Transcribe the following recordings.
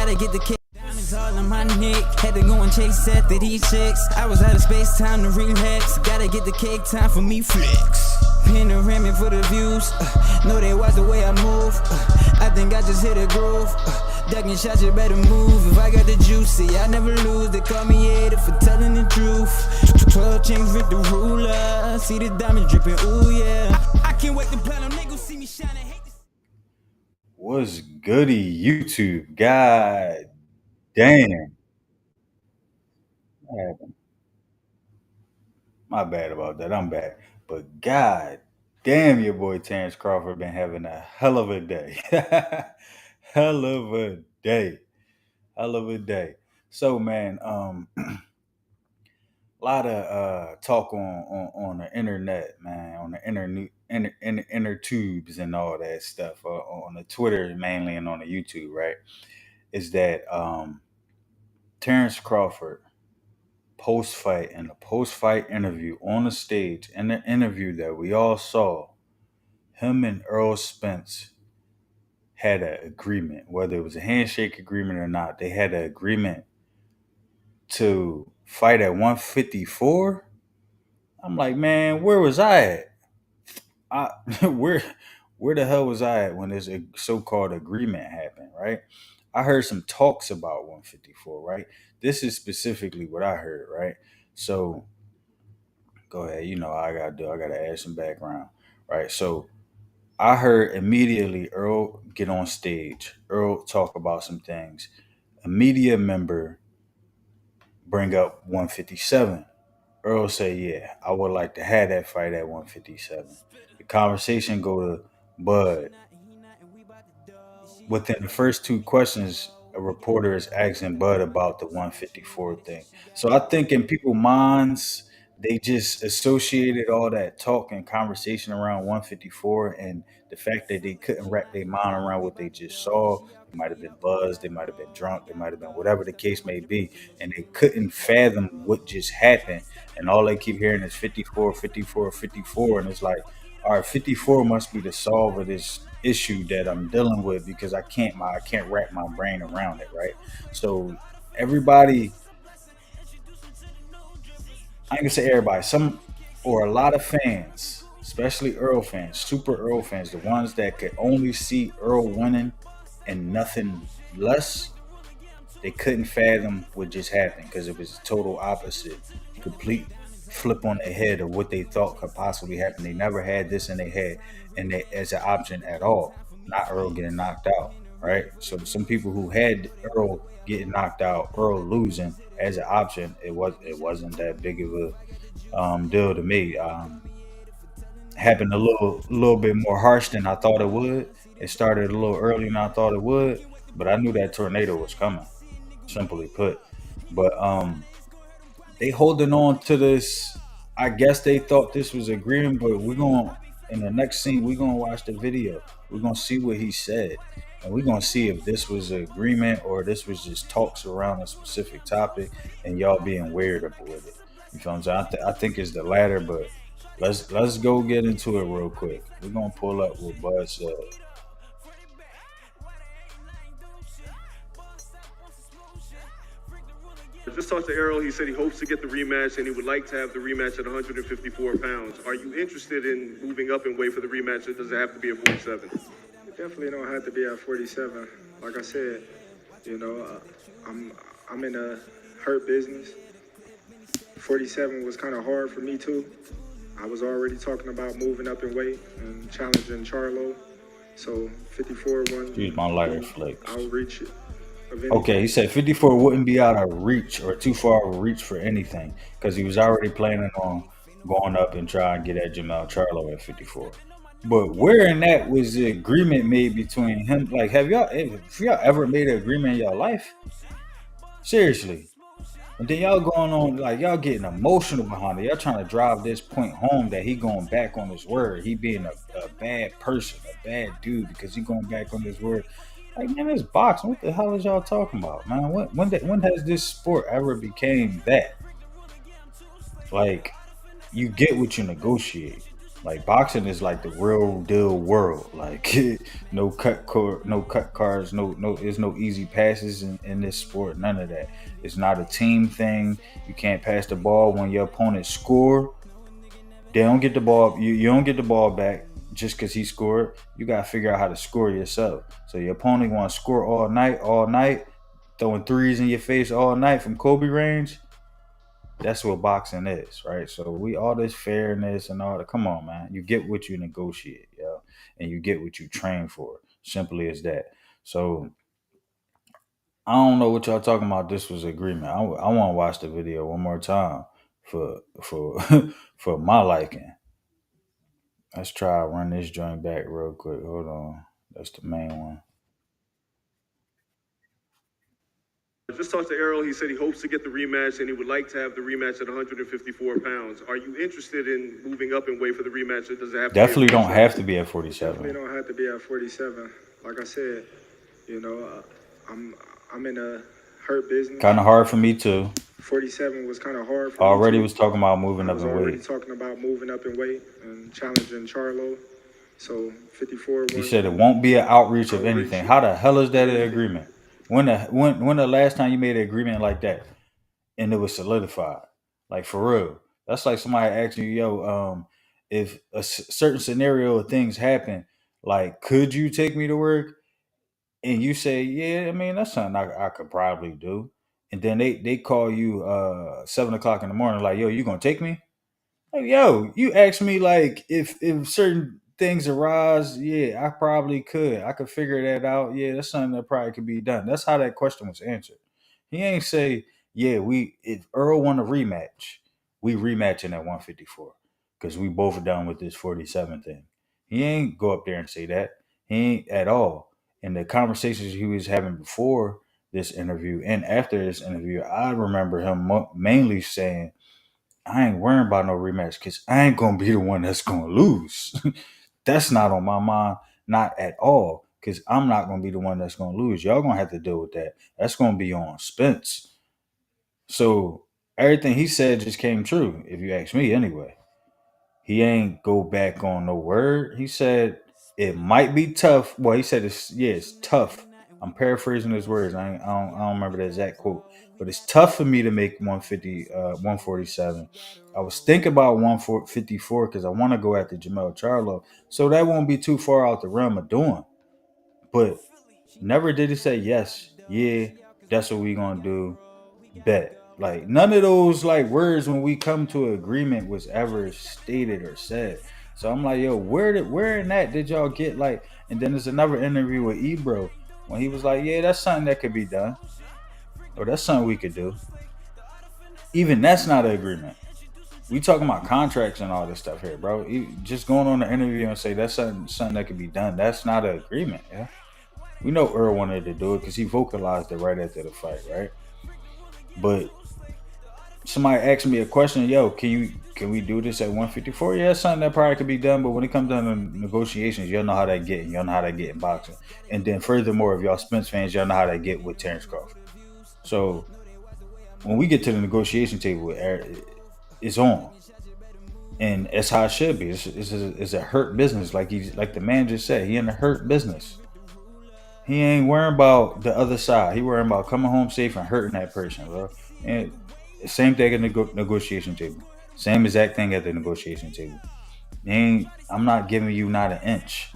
Gotta get the kick. Diamonds all on my neck. Had to go and chase after these chicks. I was out of space, time to relax. Gotta get the cake, time for me flex. Panoramic for the views. Know they watch the way I move. I think I just hit a groove. Ducking shots, you better move. If I got the juice, see, I never lose. They call me hater for telling the truth. 12 chains with the ruler. See the diamonds dripping, ooh yeah. I can't wait to plan them niggas see me shining. What's goody, YouTube? God damn. My bad about that. I'm back. But God damn, your boy Terrence Crawford been having a hell of a day. Hell of a day. Hell of a day. So man, a lot of talk on the internet, man, on the inner tubes and all that stuff, on the Twitter mainly and on the YouTube, right? Is that Terrence Crawford post fight and the post fight interview on the stage and the interview that we all saw, him and Errol Spence had an agreement, whether it was a handshake agreement or not. They had an agreement to fight at 154. I'm like, man, where was I at? I where the hell was I at when this so-called agreement happened, right? I heard some talks about 154, right? This is specifically what I heard, right? So go ahead, you know how I gotta do. I gotta add some background, right? So I heard immediately Earl get on stage. Earl talk about some things. A media member bring up 157. Earl say, "Yeah, I would like to have that fight at 157." The conversation go to Bud. Within the first two questions, a reporter is asking Bud about the 154 thing. So I think in people's minds, they just associated all that talk and conversation around 154 and the fact that they couldn't wrap their mind around what they just saw. They might have been buzzed, they might have been drunk, they might have been whatever the case may be, and they couldn't fathom what just happened. And all they keep hearing is 54, 54, 54. And it's like, all right, 54 must be the solve of this issue that I'm dealing with because I can't wrap my brain around it, right? So everybody, I ain't gonna say everybody, some or a lot of fans, especially Earl fans, super Earl fans, the ones that could only see Earl winning and nothing less, they couldn't fathom what just happened because it was total opposite, complete flip on their head of what they thought could possibly happen. They never had this in their head and they, as an option at all. Not Earl getting knocked out, right? So some people who had Earl getting knocked out, Earl losing as an option, it wasn't that big of a deal to me. Happened a little bit more harsh than I thought it would. It started a little earlier than I thought it would, but I knew that tornado was coming. Simply put, but they holding on to this. I guess they thought this was agreement, but we're going in the next scene. We're gonna watch the video. We're gonna see what he said, and we're gonna see if this was an agreement or this was just talks around a specific topic, and y'all being weird with it. You feel what I'm saying? I think it's the latter, but let's go get into it real quick. We're gonna pull up what Bud said. Just talked to Errol. He said he hopes to get the rematch and he would like to have the rematch at 154 pounds. Are you interested in moving up in weight for the rematch, or does it have to be at 47? It definitely don't have to be at 47. Like I said, you know, I'm in a hurt business. 47 was kind of hard for me too. I was already talking about moving up in weight and challenging Charlo. So 54 one. Excuse my lighter flicks. I'll reach it. Okay, he said 54 wouldn't be out of reach or too far of a reach for anything because he was already planning on going up and trying to get at Jamal Charlo at 54. But where in that was the agreement made between him? Like, have y'all ever made an agreement in your life? Seriously. And then y'all going on, like, y'all getting emotional behind it. Y'all trying to drive this point home that he going back on his word. He being a bad person, a bad dude because he going back on his word. Like, man, this boxing, what the hell is y'all talking about, man? When has this sport ever became that? Like, you get what you negotiate. Like boxing is like the real deal world. Like no no cut cards, there's no easy passes in this sport. None of that. It's not a team thing. You can't pass the ball when your opponent score. They don't get the ball. You don't get the ball back just because he scored. You gotta figure out how to score yourself. So your opponent want to score all night, throwing threes in your face all night from Kobe range. That's what boxing is, right? So we all this fairness and all that. Come on, man. You get what you negotiate, yo, and you get what you train for. Simply as that. So I don't know what y'all talking about. This was agreement. I want to watch the video one more time for for my liking. Let's try run this joint back real quick. Hold on. That's the main one. Just talked to Errol. He said he hopes to get the rematch and he would like to have the rematch at 154 pounds. Are you interested in moving up in weight for the rematch? Or does it have Definitely to be don't have to be at 47. Definitely don't have to be at 47. Like I said, I'm in a hurt business. Kind of hard for me too. 47 was kind of hard for Already me too. was talking about moving I up was in already weight. talking about moving up in weight and challenging Charlo. So 54 was. He said it won't be an outreach of anything. How the hell is that an agreement? When the last time you made an agreement like that and it was solidified? Like for real. That's like somebody asking you, yo, if a certain scenario of things happen, like could you take me to work? And you say, yeah, I mean that's something I could probably do. And then they call you 7 o'clock in the morning, like, yo, you gonna take me? Like, yo, you asked me like if certain things arise, yeah, I probably could. I could figure that out. Yeah, that's something that probably could be done. That's how that question was answered. He ain't say, yeah, if Earl won a rematch, we rematching at 154 because we both done with this 47 thing. He ain't go up there and say that. He ain't at all. And the conversations he was having before this interview and after this interview, I remember him mainly saying, I ain't worrying about no rematch because I ain't gonna be the one that's gonna lose. That's not on my mind, not at all. Because I'm not gonna be the one that's gonna lose. Y'all gonna have to deal with that. That's gonna be on Spence. So everything he said just came true, if you ask me anyway. He ain't go back on no word. He said it might be tough. Well, he said it's tough. I'm paraphrasing his words. I don't remember the exact quote, but it's tough for me to make 147. I was thinking about 154 because I want to go after Jamel Charlo, so that won't be too far out the realm of doing. But never did he say yes, yeah, that's what we gonna do. Bet. Like none of those like words when we come to an agreement was ever stated or said. So I'm like, yo, where in that did y'all get like? And then there's another interview with Ebro when he was like, yeah, that's something that could be done, or that's something we could do. Even that's not an agreement. We talking about contracts and all this stuff here, bro. Just going on the interview and say that's something that could be done. That's not an agreement. Yeah, we know Earl wanted to do it because he vocalized it right after the fight, right? But somebody asked me a question, yo, can we do this at 154? Yeah, that's something that probably could be done, but when it comes down to negotiations, y'all know how that get. Y'all know how that get in boxing. And then furthermore, if y'all Spence fans, y'all know how that get with Terrence Crawford. So when we get to the negotiation table, it's on. And that's how it should be. It's a hurt business, like the man just said. He in a hurt business. He ain't worrying about the other side. He worrying about coming home safe and hurting that person, bro. And same thing at the negotiation table. Same exact thing at the negotiation table. I'm not giving you not an inch.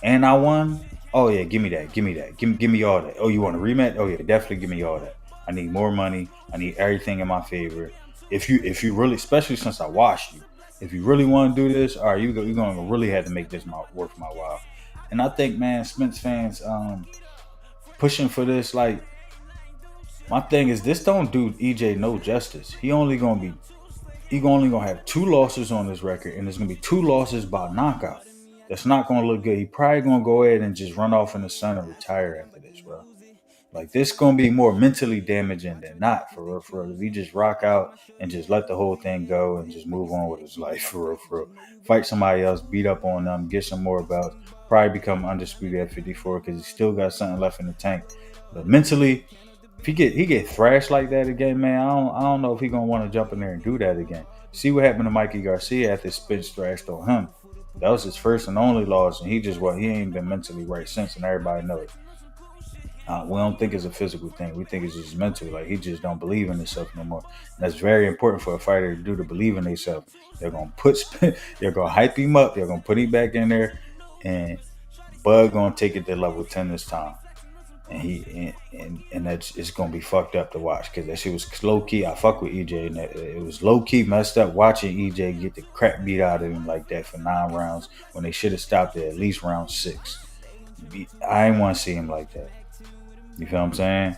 And I won. Oh yeah, give me that. Give me all that. Oh, you want a rematch? Oh yeah, definitely give me all that. I need more money. I need everything in my favor. If you really, especially since I washed you, if you really want to do this, all right, you're gonna really have to make this worth my while. And I think, man, Spence fans pushing for this, like, my thing is this don't do EJ no justice. He only gonna have 2 losses on his record, and there's gonna be 2 losses by knockout. That's not gonna look good. He probably gonna go ahead and just run off in the sun and retire after this, bro. Like, this gonna be more mentally damaging than not, for real, for real. If he just rock out and just let the whole thing go and just move on with his life, for real, for real. Fight somebody else, beat up on them, get some more belts, probably become undisputed at 54 because he still got something left in the tank. But mentally, if he get thrashed like that again, man, I don't know if he gonna want to jump in there and do that again. See what happened to Mikey Garcia after Spence thrashed on him. That was his first and only loss, and he ain't been mentally right since, and everybody knows it. We don't think it's a physical thing. We think it's just mental. Like he just don't believe in himself no more. And that's very important for a fighter to do, to believe in themselves. They're they're gonna hype him up. They're gonna put him back in there, and Bud gonna take it to level 10 this time. And that's it's gonna be fucked up to watch because that shit was low key. I fuck with EJ, and it was low key messed up watching EJ get the crap beat out of him like that for 9 rounds when they should have stopped at least round 6. I ain't want to see him like that. You feel what I'm saying?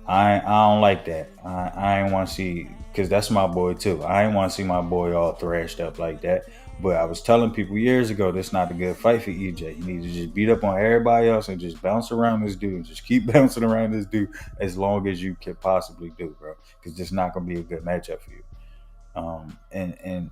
I don't like that. I ain't want to see, because that's my boy too. I ain't want to see my boy all thrashed up like that. But I was telling people years ago, that's not a good fight for EJ. You need to just beat up on everybody else and just bounce around this dude. Just keep bouncing around this dude as long as you can possibly do, bro. Because it's not gonna be a good matchup for you. And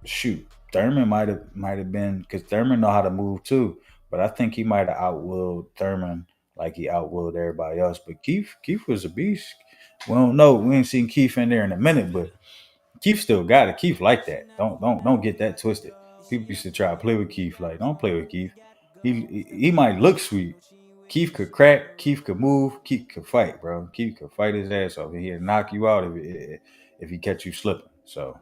shoot, Thurman might have been, because Thurman know how to move too. But I think he might have outwilled Thurman like he outwilled everybody else. But Keith was a beast. We don't know. We ain't seen Keith in there in a minute, but Keith still got it. Keith like that. Don't get that twisted. People used to try to play with Keith. Like, don't play with Keith. He might look sweet. Keith could crack. Keith could move. Keith could fight, bro. Keith could fight his ass off. He'd knock you out if he catch you slipping. So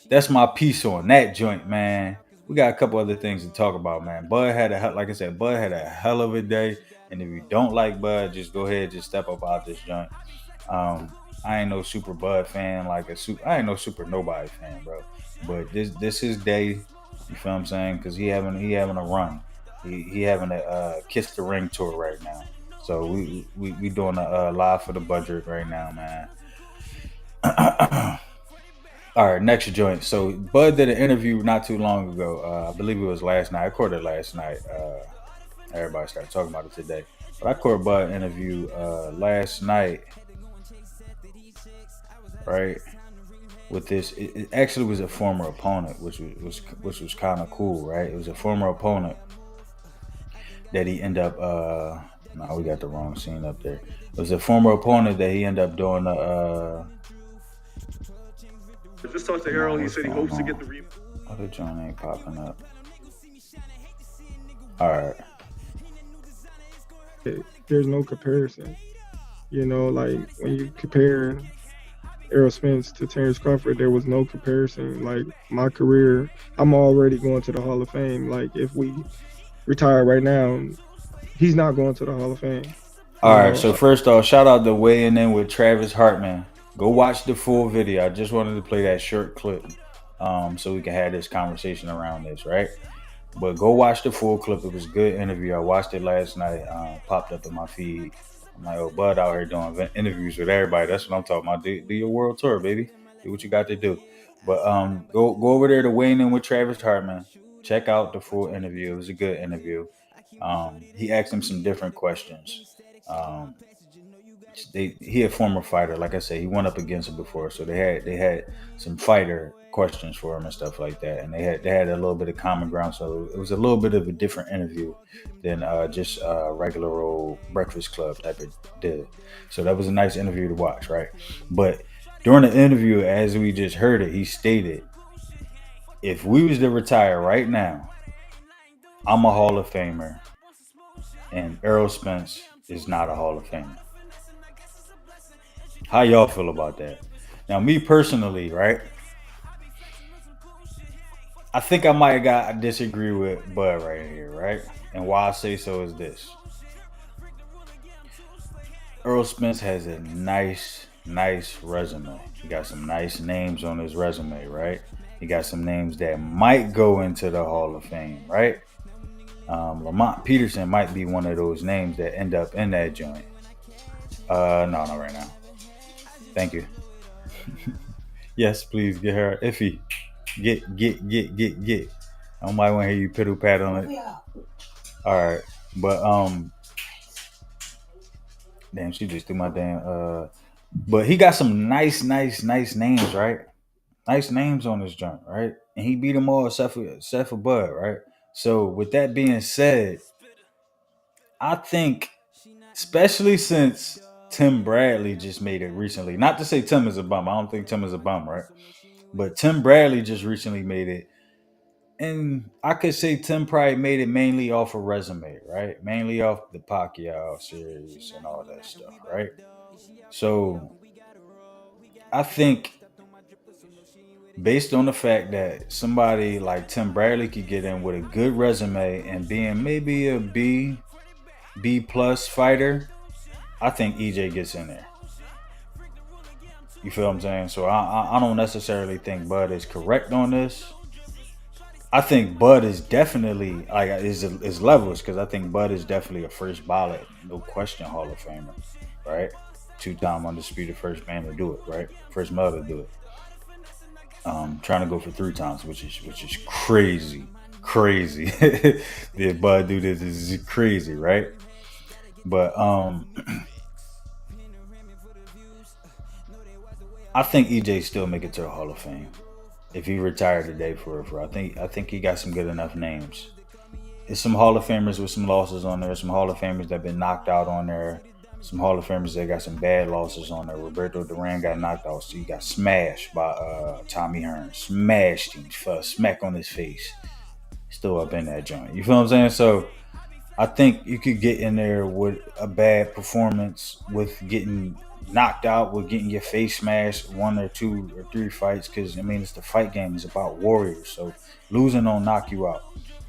that's my piece on that joint, man. We got a couple other things to talk about, man. Bud had like I said, Bud had a hell of a day. And if you don't like Bud, just go ahead, just step up out this joint. I ain't no super Bud fan, I ain't no super nobody fan, bro. But this his day. You feel what I'm saying? Because he having a run. He having a kiss the ring tour right now. So we doing a live for the budget right now, man. All right, next joint. So Bud did an interview not too long ago. I believe it was last night. I recorded it last night. Everybody started talking about it today. But I recorded Bud interview last night, right? With this, it actually was a former opponent, which was kind of cool, right? It was a former opponent that he ended up. No, we got the wrong scene up there. It was a former opponent that he ended up doing Just talked to Errol. He said he hopes to get the rematch. Other joint ain't popping up. All right. There's no comparison. You know, like when you compare Errol Spence to Terrence Crawford, there was no comparison. Like my career, I'm already going to the Hall of Fame. Like if we retire right now, he's not going to the Hall of Fame. All right. So first off, shout out to weighing in with Travis Hartman. Go watch the full video. I just wanted to play that short clip so we can have this conversation around this, right? But go watch the full clip. It was a good interview. I watched it last night. Popped up in my feed. I'm like, oh, Bud out here doing interviews with everybody. That's what I'm talking about. Do your world tour, baby. Do what you got to do. But go over there to weighing in with Travis Hartman. Check out the full interview. It was a good interview. He asked him some different questions. He a former fighter, like I said, he went up against him before, so they had some fighter questions for him and stuff like that, and they had a little bit of common ground, so it was a little bit of a different interview than just regular old Breakfast Club type of deal. So that was a nice interview to watch, right? But during the interview, as we just heard it, he stated, if we was to retire right now, I'm a Hall of Famer, and Errol Spence is not a Hall of Famer. How y'all feel about that? Now, me personally, right? I think I might have disagree with Bud right here, right? And why I say so is this. Errol Spence has a nice resume. He got some nice names on his resume, right? He got some names that might go into the Hall of Fame, right? Lamont Peterson might be one of those names that end up in that joint. No, not right now. Thank you. Yes, please get her iffy. Get. I might want to hear you piddle pat on it. All right, but damn, she just threw my damn. But he got some nice names, right? Nice names on this joint, right? And he beat them all except for Bud, right? So with that being said, I think, especially since Tim Bradley just made it recently. Not to say Tim is a bum. I don't think Tim is a bum, right? But Tim Bradley just recently made it. and I could say Tim probably made it mainly off of resume, right? Mainly off the Pacquiao series and all that stuff, right? So I think based on the fact that somebody like Tim Bradley could get in with a good resume and being maybe a B plus fighter, I think EJ gets in there. You feel what I'm saying? So I don't necessarily think Bud is correct on this. I think Bud is definitely like is levels because I think Bud is definitely a first ballot, no question, Hall of Famer, right? 2-time undisputed first man to do it, right? First male to do it. Trying to go for 3 times, which is crazy. The Bud do this is crazy, right? But I think EJ still make it to the Hall of Fame if he retired today for I think he got some good enough names. There's some Hall of Famers with some losses on there. Some Hall of Famers that been knocked out on there. Some Hall of Famers that got some bad losses on there. Roberto Duran got knocked out, so he got smashed by Tommy Hearns. Smashed him for a smack on his face. Still up in that joint. You feel what I'm saying? So I think you could get in there with a bad performance, with getting knocked out, with getting your face smashed 1 or 2 or 3 fights. Because I mean, it's the fight game. It's about warriors. So losing don't knock you out.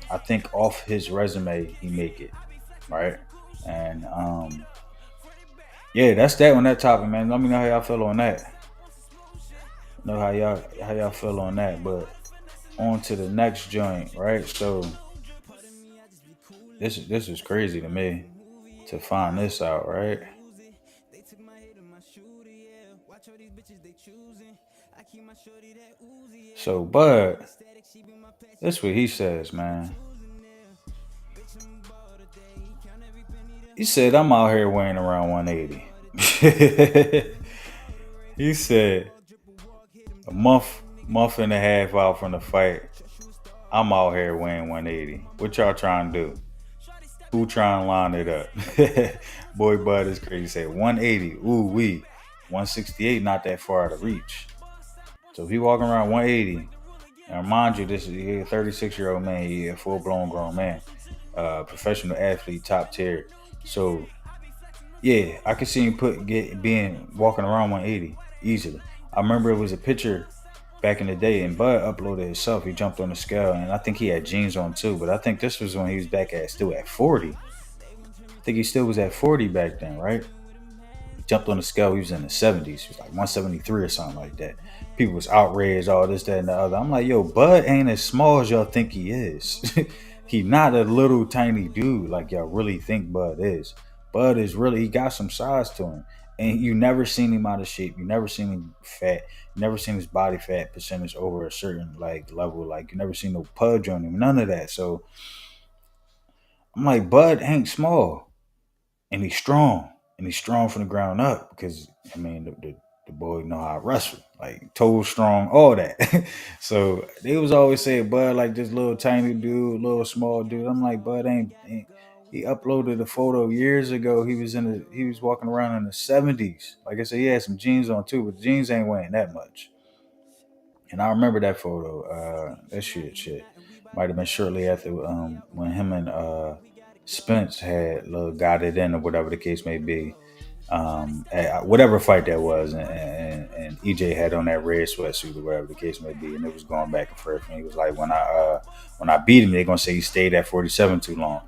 I think off his resume, he make it, right? And yeah, that's that on that topic, man. Let me know how y'all feel on that. Know how y'all feel on that. But on to the next joint, right? So this is crazy to me to find this out, right? So, Bud, that's what he says, man. He said, I'm out here weighing around 180. He said, a month and a half out from the fight, I'm out here weighing 180. What y'all trying to do? Who trying to line it up? Boy, Bud is crazy. He said 180. Ooh, 168, not that far out of reach. So if he walking around 180, and mind you, this is a 36-year-old man, he a full-blown grown man, professional athlete, top tier. So yeah, I could see him being walking around 180 easily. I remember it was a picture back in the day, and Bud uploaded himself. He jumped on the scale, and I think he had jeans on too. But I think this was when he was back still at 40. I think he still was at 40 back then, right? Jumped on the scale. He was in the 70s. He was like 173 or something like that. People was outraged, all this, that, and the other. I'm like, yo, Bud ain't as small as y'all think he is. He not a little tiny dude like y'all really think Bud is. Bud is really, he got some size to him. And you never seen him out of shape. You never seen him fat. You never seen his body fat percentage over a certain like level. Like you never seen no pudge on him. None of that. So I'm like, Bud ain't small. And he's strong. And he's strong from the ground up. Because, I mean, the boy know how to wrestle. Like, toe strong, all that. So they was always saying Bud like this little tiny dude, little small dude. I'm like, Bud ain't he uploaded a photo years ago. He was walking around in the 70s. Like I said, he had some jeans on too, but the jeans ain't weighing that much. And I remember that photo. That shit might have been shortly after when him and Spence had got it in or whatever the case may be. At whatever fight that was, and EJ had on that red sweatsuit or whatever the case may be, and it was going back and forth. And he was like, when I beat him, they're gonna say he stayed at 47 too long,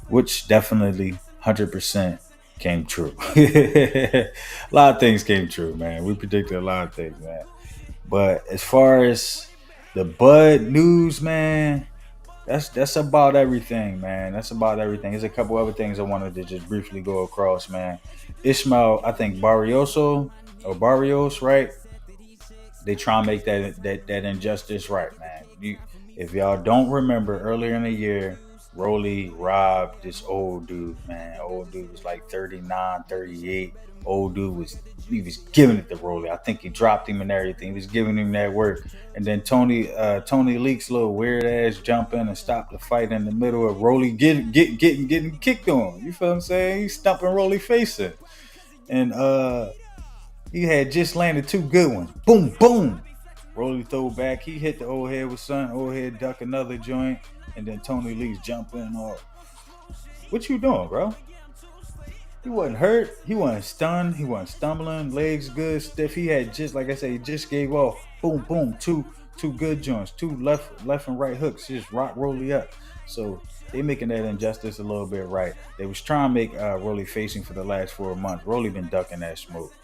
which definitely 100% came true. A lot of things came true, man. We predicted a lot of things, man. But as far as the Bud news, man, that's about everything, man. That's about everything. There's a couple other things I wanted to just briefly go across, man. Ismael, I think Barrios, right? They try and make that injustice right, man. If y'all don't remember, earlier in the year, Rolly robbed this old dude, man. Old dude was like 39, 38. Old dude was giving it to Rolly. I think he dropped him and everything. He was giving him that work. And then Tony Leak's little weird ass jump in and stop the fight in the middle of Rolly getting kicked on. You feel what I'm saying? He's stumping Rolly facing. And he had just landed 2 good ones. Boom, boom. Rolly throw back. He hit the old head with something. Old head duck another joint. And then Tony Lee's jumping off. What you doing, bro? He wasn't hurt. He wasn't stunned. He wasn't stumbling. Legs good, stiff. He had just, like I said, he just gave off. Boom, boom. Two good joints. Two left and right hooks. Just rock Rolly up. So they making that injustice a little bit right. They was trying to make Rolly facing for the last 4 months. Rolly been ducking that smoke.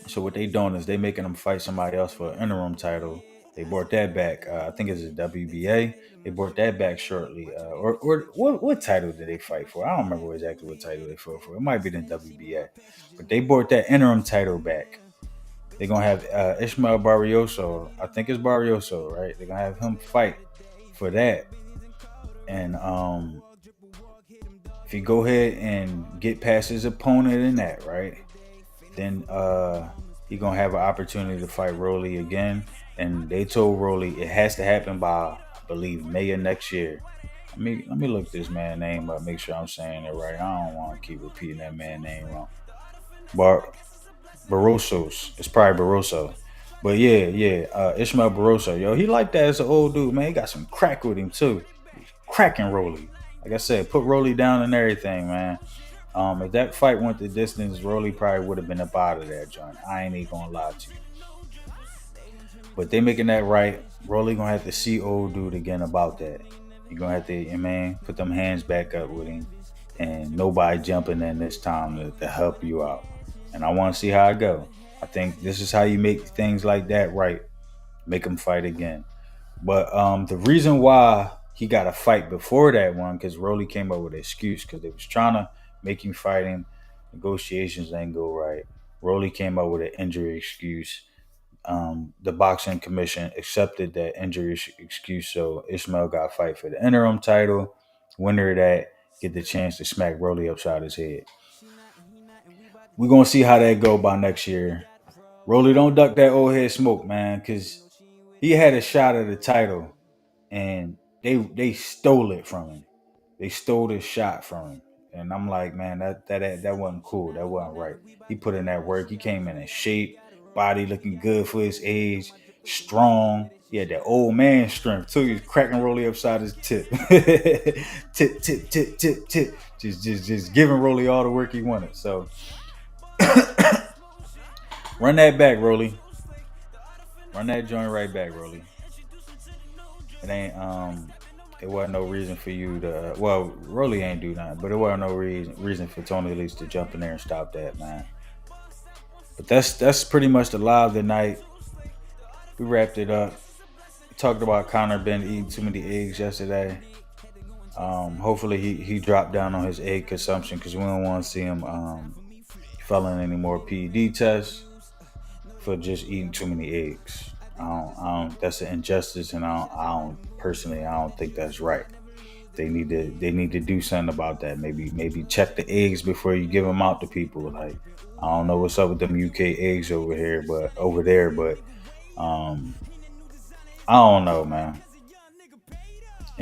So what they doing is they making him fight somebody else for an interim title. They brought that back. I think it's a WBA. They brought that back shortly. Or what title did they fight for? I don't remember exactly what title they fought for. It might be the WBA. But they brought that interim title back. They're going to have Ishmael Barrioso. I think it's Barrioso, right? They're going to have him fight for that. And if he go ahead and get past his opponent in that, right? Then he going to have an opportunity to fight Rolly again. And they told Rolly it has to happen by, I believe, May of next year. Let me look this man's name up, make sure I'm saying it right. I don't want to keep repeating that man's name wrong. Barrosos. It's probably Barroso. But yeah, Ishmael Barroso. Yo, he like that as an old dude, man. He got some crack with him, too. Cracking Rolly. Like I said, put Rolly down and everything, man. If that fight went the distance, Rolly probably would have been up out of that joint. I ain't even gonna lie to you. But they making that right. Rolly gonna have to see old dude again about that. You gonna have to, put them hands back up with him, and nobody jumping in this time to help you out. And I want to see how it go. I think this is how you make things like that right. Make them fight again. But the reason why he got a fight before that one, because Rolly came up with an excuse, because they was trying to make him fight him. Negotiations ain't go right. Rolly came up with an injury excuse. The boxing commission accepted that injury excuse, so Ishmael got a fight for the interim title. Winner of that get the chance to smack Rolly upside his head. We're gonna see how that go by next year. Rolly, don't duck that old head smoke, man, because he had a shot at the title and they stole it from him. They stole this shot from him. And I'm like, man, that wasn't cool. That wasn't right. He put in that work. He came in shape, body looking good for his age, strong. He had that old man strength too. He was cracking Rolly upside his tip. tip. Just giving Rolly all the work he wanted. So run that back, Rolly. Run that joint right back, Rolly. It wasn't no reason for you to. Well, Rolly ain't do nothing, but it wasn't no reason for Tony at least to jump in there and stop that, man. But that's pretty much the live tonight. We wrapped it up. We talked about Conor Ben eating too many eggs yesterday. Hopefully he dropped down on his egg consumption, because we don't want to see him failing any more PED tests for just eating too many eggs. That's an injustice, and I don't think that's right. They need to do something about that. Maybe check the eggs before you give them out to people. Like, I don't know what's up with them UK eggs over there, but I don't know, man.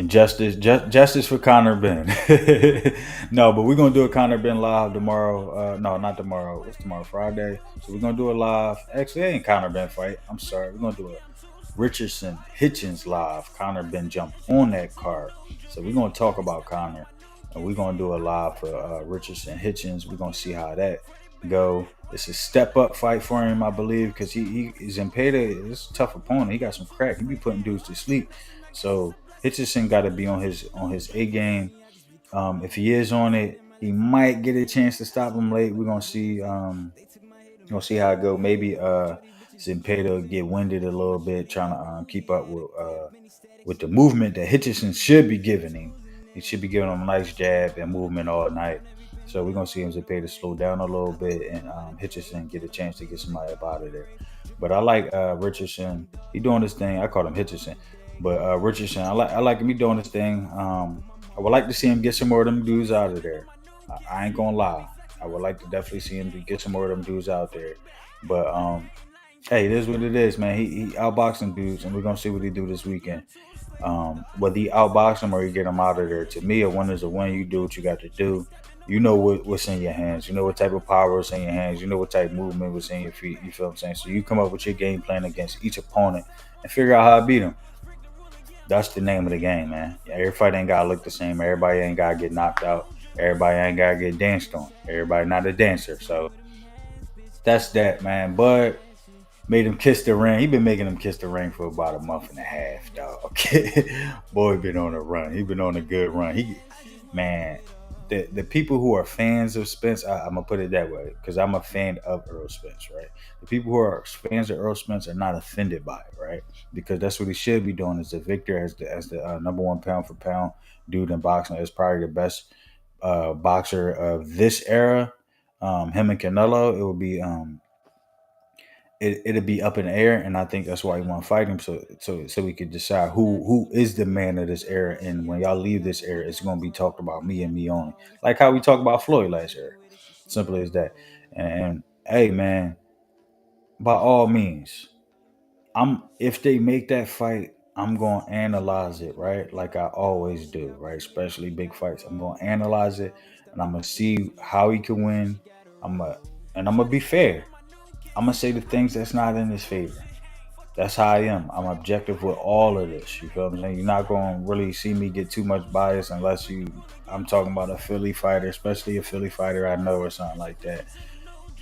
Justice for Conor Ben. No, but we're gonna do a Conor Ben live tomorrow. No, not tomorrow. It's tomorrow, Friday. So we're gonna do a live. Actually, it ain't Conor Ben fight. I'm sorry. We're gonna do a Richardson Hitchens live. Conor Ben jumped on that card. So we're gonna talk about Conor, and we're gonna do a live for Richardson Hitchens. We're gonna see how that go. It's a step up fight for him, I believe, because he is in Zempeda. It's a tough opponent. He got some crack. He be putting dudes to sleep. So Hitchison got to be on his A game. If he is on it, he might get a chance to stop him late. We're gonna see. Gonna see how it go. Maybe Zempeda get winded a little bit trying to keep up with the movement that Hitchison should be giving him. He should be giving him a nice jab and movement all night. So we're gonna see him Zempeda slow down a little bit, and Hitchison get a chance to get somebody up out of there. But I like Richardson. He doing his thing. I call him Hitchison. But Richardson, I like him doing his thing. I would like to see him get some more of them dudes out of there. I ain't gonna lie. I would like to definitely see him get some more of them dudes out there. But hey, it is what it is, man. He outboxing dudes, and we're gonna see what he do this weekend. Whether he outbox him or he get him out of there. To me, a win is a win. You do what you got to do. You know what's in your hands. You know what type of power is in your hands. You know what type of movement was in your feet. You feel what I'm saying? So you come up with your game plan against each opponent and figure out how to beat them. That's the name of the game, man. Every fight ain't gotta look the same. Everybody ain't gotta get knocked out. Everybody ain't gotta get danced on. Everybody not a dancer. So that's that, man. But made him kiss the ring. He been making him kiss the ring for about a month and a half, dog. Okay, boy, been on a run. He been on a good run. Man, the people who are fans of Spence, I'm gonna put it that way, because I'm a fan of Errol Spence, right? The people who are fans of Errol Spence are not offended by it, right? Because that's what he should be doing as the victor, as the number one pound for pound dude in boxing. Is probably the best boxer of this era. Him and Canelo, it would be it'd be up in the air, and I think that's why he want to fight him, so we could decide who is the man of this era. And when y'all leave this era, it's gonna be talked about me and me only, like how we talked about Floyd last year. Simple as that. And hey, man, by all means, if they make that fight, I'm gonna analyze it, right? Like I always do, right? Especially big fights. I'm gonna analyze it, and I'm gonna see how he can win. I'm gonna be fair. I'm gonna say the things that's not in his favor. That's how I am. I'm objective with all of this. You feel what I'm saying? You're not gonna really see me get too much bias unless I'm talking about a Philly fighter, especially a Philly fighter I know or something like that.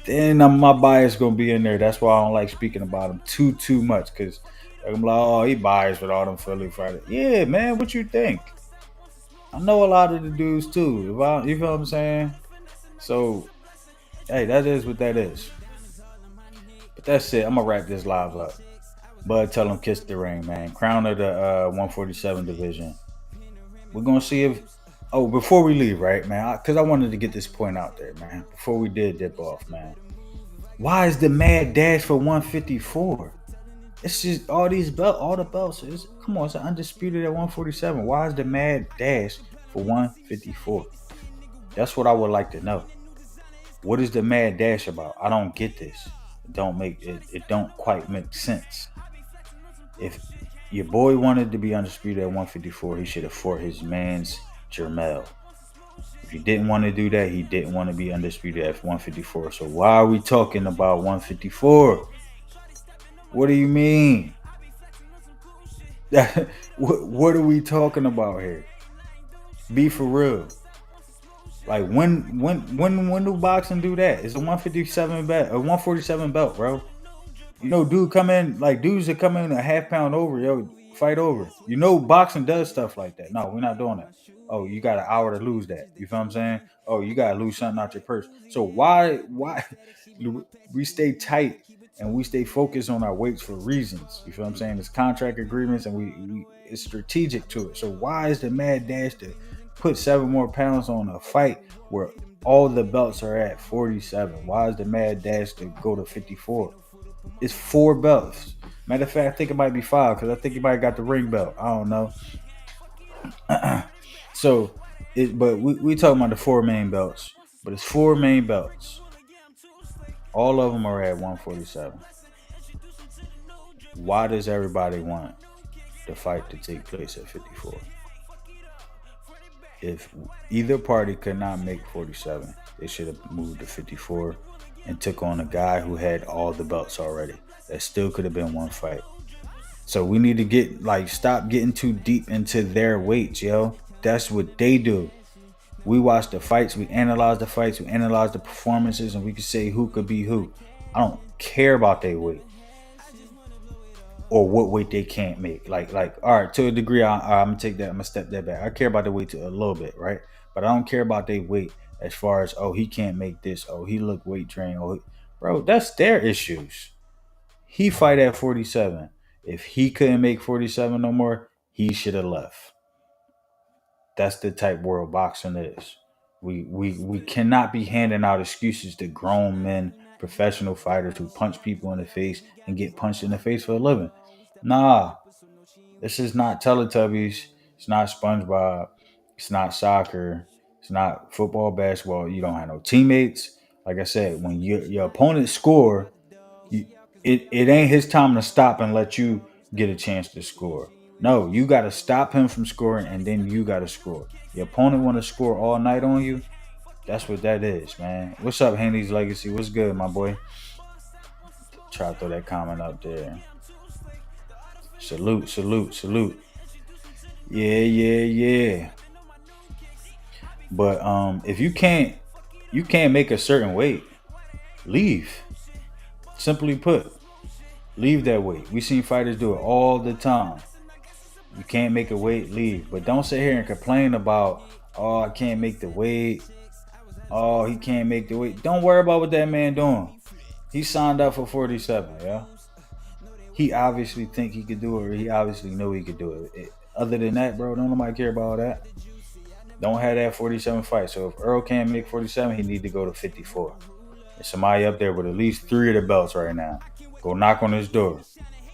Then my bias gonna be in there. That's why I don't like speaking about him too much, because I'm like, oh, he biased with all them Philly fighters. Yeah, man, what you think? I know a lot of the dudes too. You feel what I'm saying? So, hey, that is what that is. But that's it. I'm gonna wrap this live up. Bud, tell him kiss the ring, man. Crown of the 147 division. We're gonna see if. Oh, before we leave, right, man? Because I wanted to get this point out there, man. Before we did dip off, man. Why is the mad dash for 154? It's just all the belts. Come on, it's undisputed at 147. Why is the mad dash for 154? That's what I would like to know. What is the mad dash about? I don't get this. It don't quite make sense. If your boy wanted to be undisputed at 154, he should have fought his man's Jermell. If he didn't want to do that, he didn't want to be undisputed at 154. So why are we talking about 154? What do you mean? What are we talking about here? Be for real. Like when do boxing do that? It's a 157 belt, a 147 belt, bro. You know, dudes that come in a half pound over, yo, fight over. You know, boxing does stuff like that. No, we're not doing that. Oh, you got an hour to lose that. You feel what I'm saying? Oh, you gotta lose something out your purse. So why we stay tight and we stay focused on our weights for reasons? You feel what I'm saying? It's contract agreements, and we it's strategic to it. So why is the mad dash to put 7 more pounds on a fight where all the belts are at 47? Why is the mad dash to go to 54? It's 4 belts. Matter of fact, I think it might be 5, because I think he might have got the ring belt. I don't know. So, but we talking about the 4 main belts. But it's 4 main belts. All of them are at 147. Why does everybody want the fight to take place at 54? If either party could not make 47, they should have moved to 54 and took on a guy who had all the belts already. That still could have been one fight. So we need to stop getting too deep into their weights, yo. That's what they do. We watch the fights, we analyze the fights, we analyze the performances, and we can say who could be who. I don't care about their weight or what weight they can't make. Like, all right, to a degree, I'm gonna take that. I'm gonna step that back. I care about the weight a little bit, right? But I don't care about their weight as far as, oh, he can't make this. Oh, he look weight trained. Bro, that's their issues. He fight at 47. If he couldn't make 47 no more, he should have left. That's the type world boxing is. We cannot be handing out excuses to grown men, professional fighters who punch people in the face and get punched in the face for a living. Nah, this is not Teletubbies. It's not SpongeBob. It's not soccer. It's not football, basketball. You don't have no teammates. Like I said, when your opponent score, it ain't his time to stop and let you get a chance to score. No, you got to stop him from scoring, and then you got to score. Your opponent want to score all night on you. That's what that is, man. What's up, Handy's Legacy? What's good, my boy? Try to throw that comment up there. Salute, salute, salute. Yeah. But if you can't make a certain weight, leave. Simply put, leave that weight. We seen fighters do it all the time. You can't make a weight, leave. But don't sit here and complain about, oh, I can't make the weight. Oh, he can't make the weight. Don't worry about what that man doing. He signed up for 47, yeah. He obviously think he could do it, or he obviously know he could do it. Other than that, bro, don't nobody care about that. Don't have that 47 fight. So if Errol can't make 47, he need to go to 54. There's somebody up there with at least 3 of the belts right now. Go knock on his door.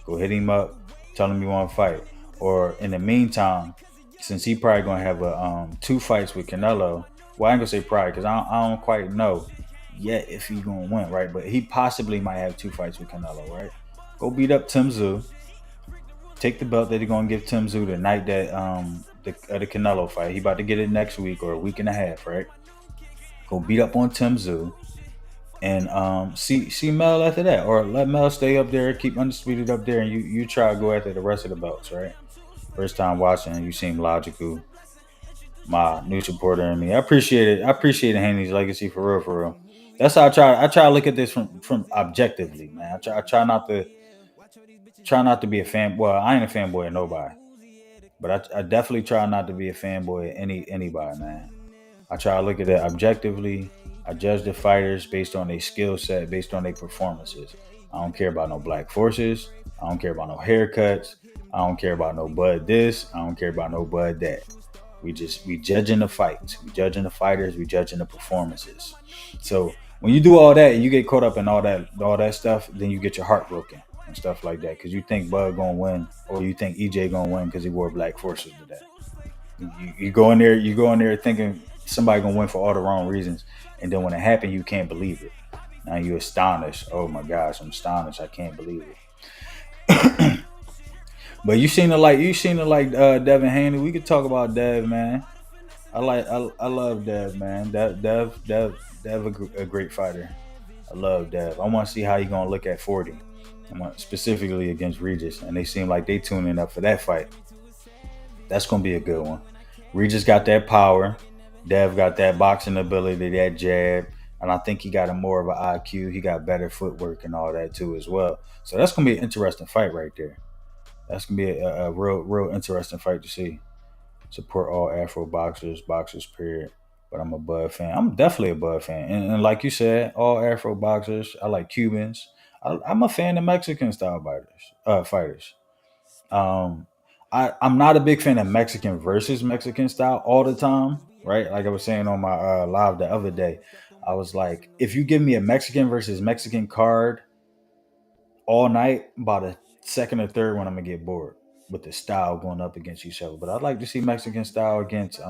Go hit him up. Tell him you want to fight. Or in the meantime, since he probably gonna have 2 fights with Canelo. Well, I ain't gonna say probably because I don't quite know yet if he's gonna win, right? But he possibly might have 2 fights with Canelo, right? Go beat up Tim Tszyu. Take the belt that they're gonna give Tim Tszyu the night that the Canelo fight. He about to get it next week or a week and a half, right? Go beat up on Tim Tszyu and see Mel after that, or let Mel stay up there, keep Undisputed up there, and you try to go after the rest of the belts, right? First time watching, you seem logical. My new supporter in me, I appreciate it. I appreciate Haney's Legacy for real. That's how I try to look at this from objectively, man. I try not to be a fan. Well, I ain't a fanboy of nobody, but I definitely try not to be a fanboy of anybody, man. I try to look at it objectively. I judge the fighters based on their skill set, based on their performances. I don't care about no black forces. I don't care about no haircuts. I don't care about no bud this. I don't care about no bud that. We judging the fights. We judging the fighters. We judging the performances. So when you do all that and you get caught up in all that stuff, then you get your heart broken and stuff like that because you think Bud gonna win or you think EJ gonna win because he wore black forces today. You go in there thinking somebody gonna win for all the wrong reasons, and then when it happened, you can't believe it. Now you're astonished. Oh my gosh, I'm astonished. I can't believe it. But you seen it like Devin Haney. We could talk about Dev, man. I love Dev, man. Dev a great fighter. I love Dev. I want to see how he gonna look at 40. Specifically against Regis, and they seem like they tuning up for that fight. That's gonna be a good one. Regis got that power. Dev got that boxing ability, that jab, and I think he got more of an IQ. He got better footwork and all that too as well. So that's gonna be an interesting fight right there. That's gonna be a real interesting fight to see. Support all Afro boxers period. But I'm a Bud fan. I'm definitely a Bud fan, and like you said, all Afro boxers. I like Cubans. I'm a fan of Mexican style fighters. I'm not a big fan of Mexican versus Mexican style all the time, right? Like I was saying on my live the other day, I was like, if you give me a Mexican versus Mexican card all night, about a second or third one, I'm gonna get bored with the style going up against each other. But I'd like to see Mexican style against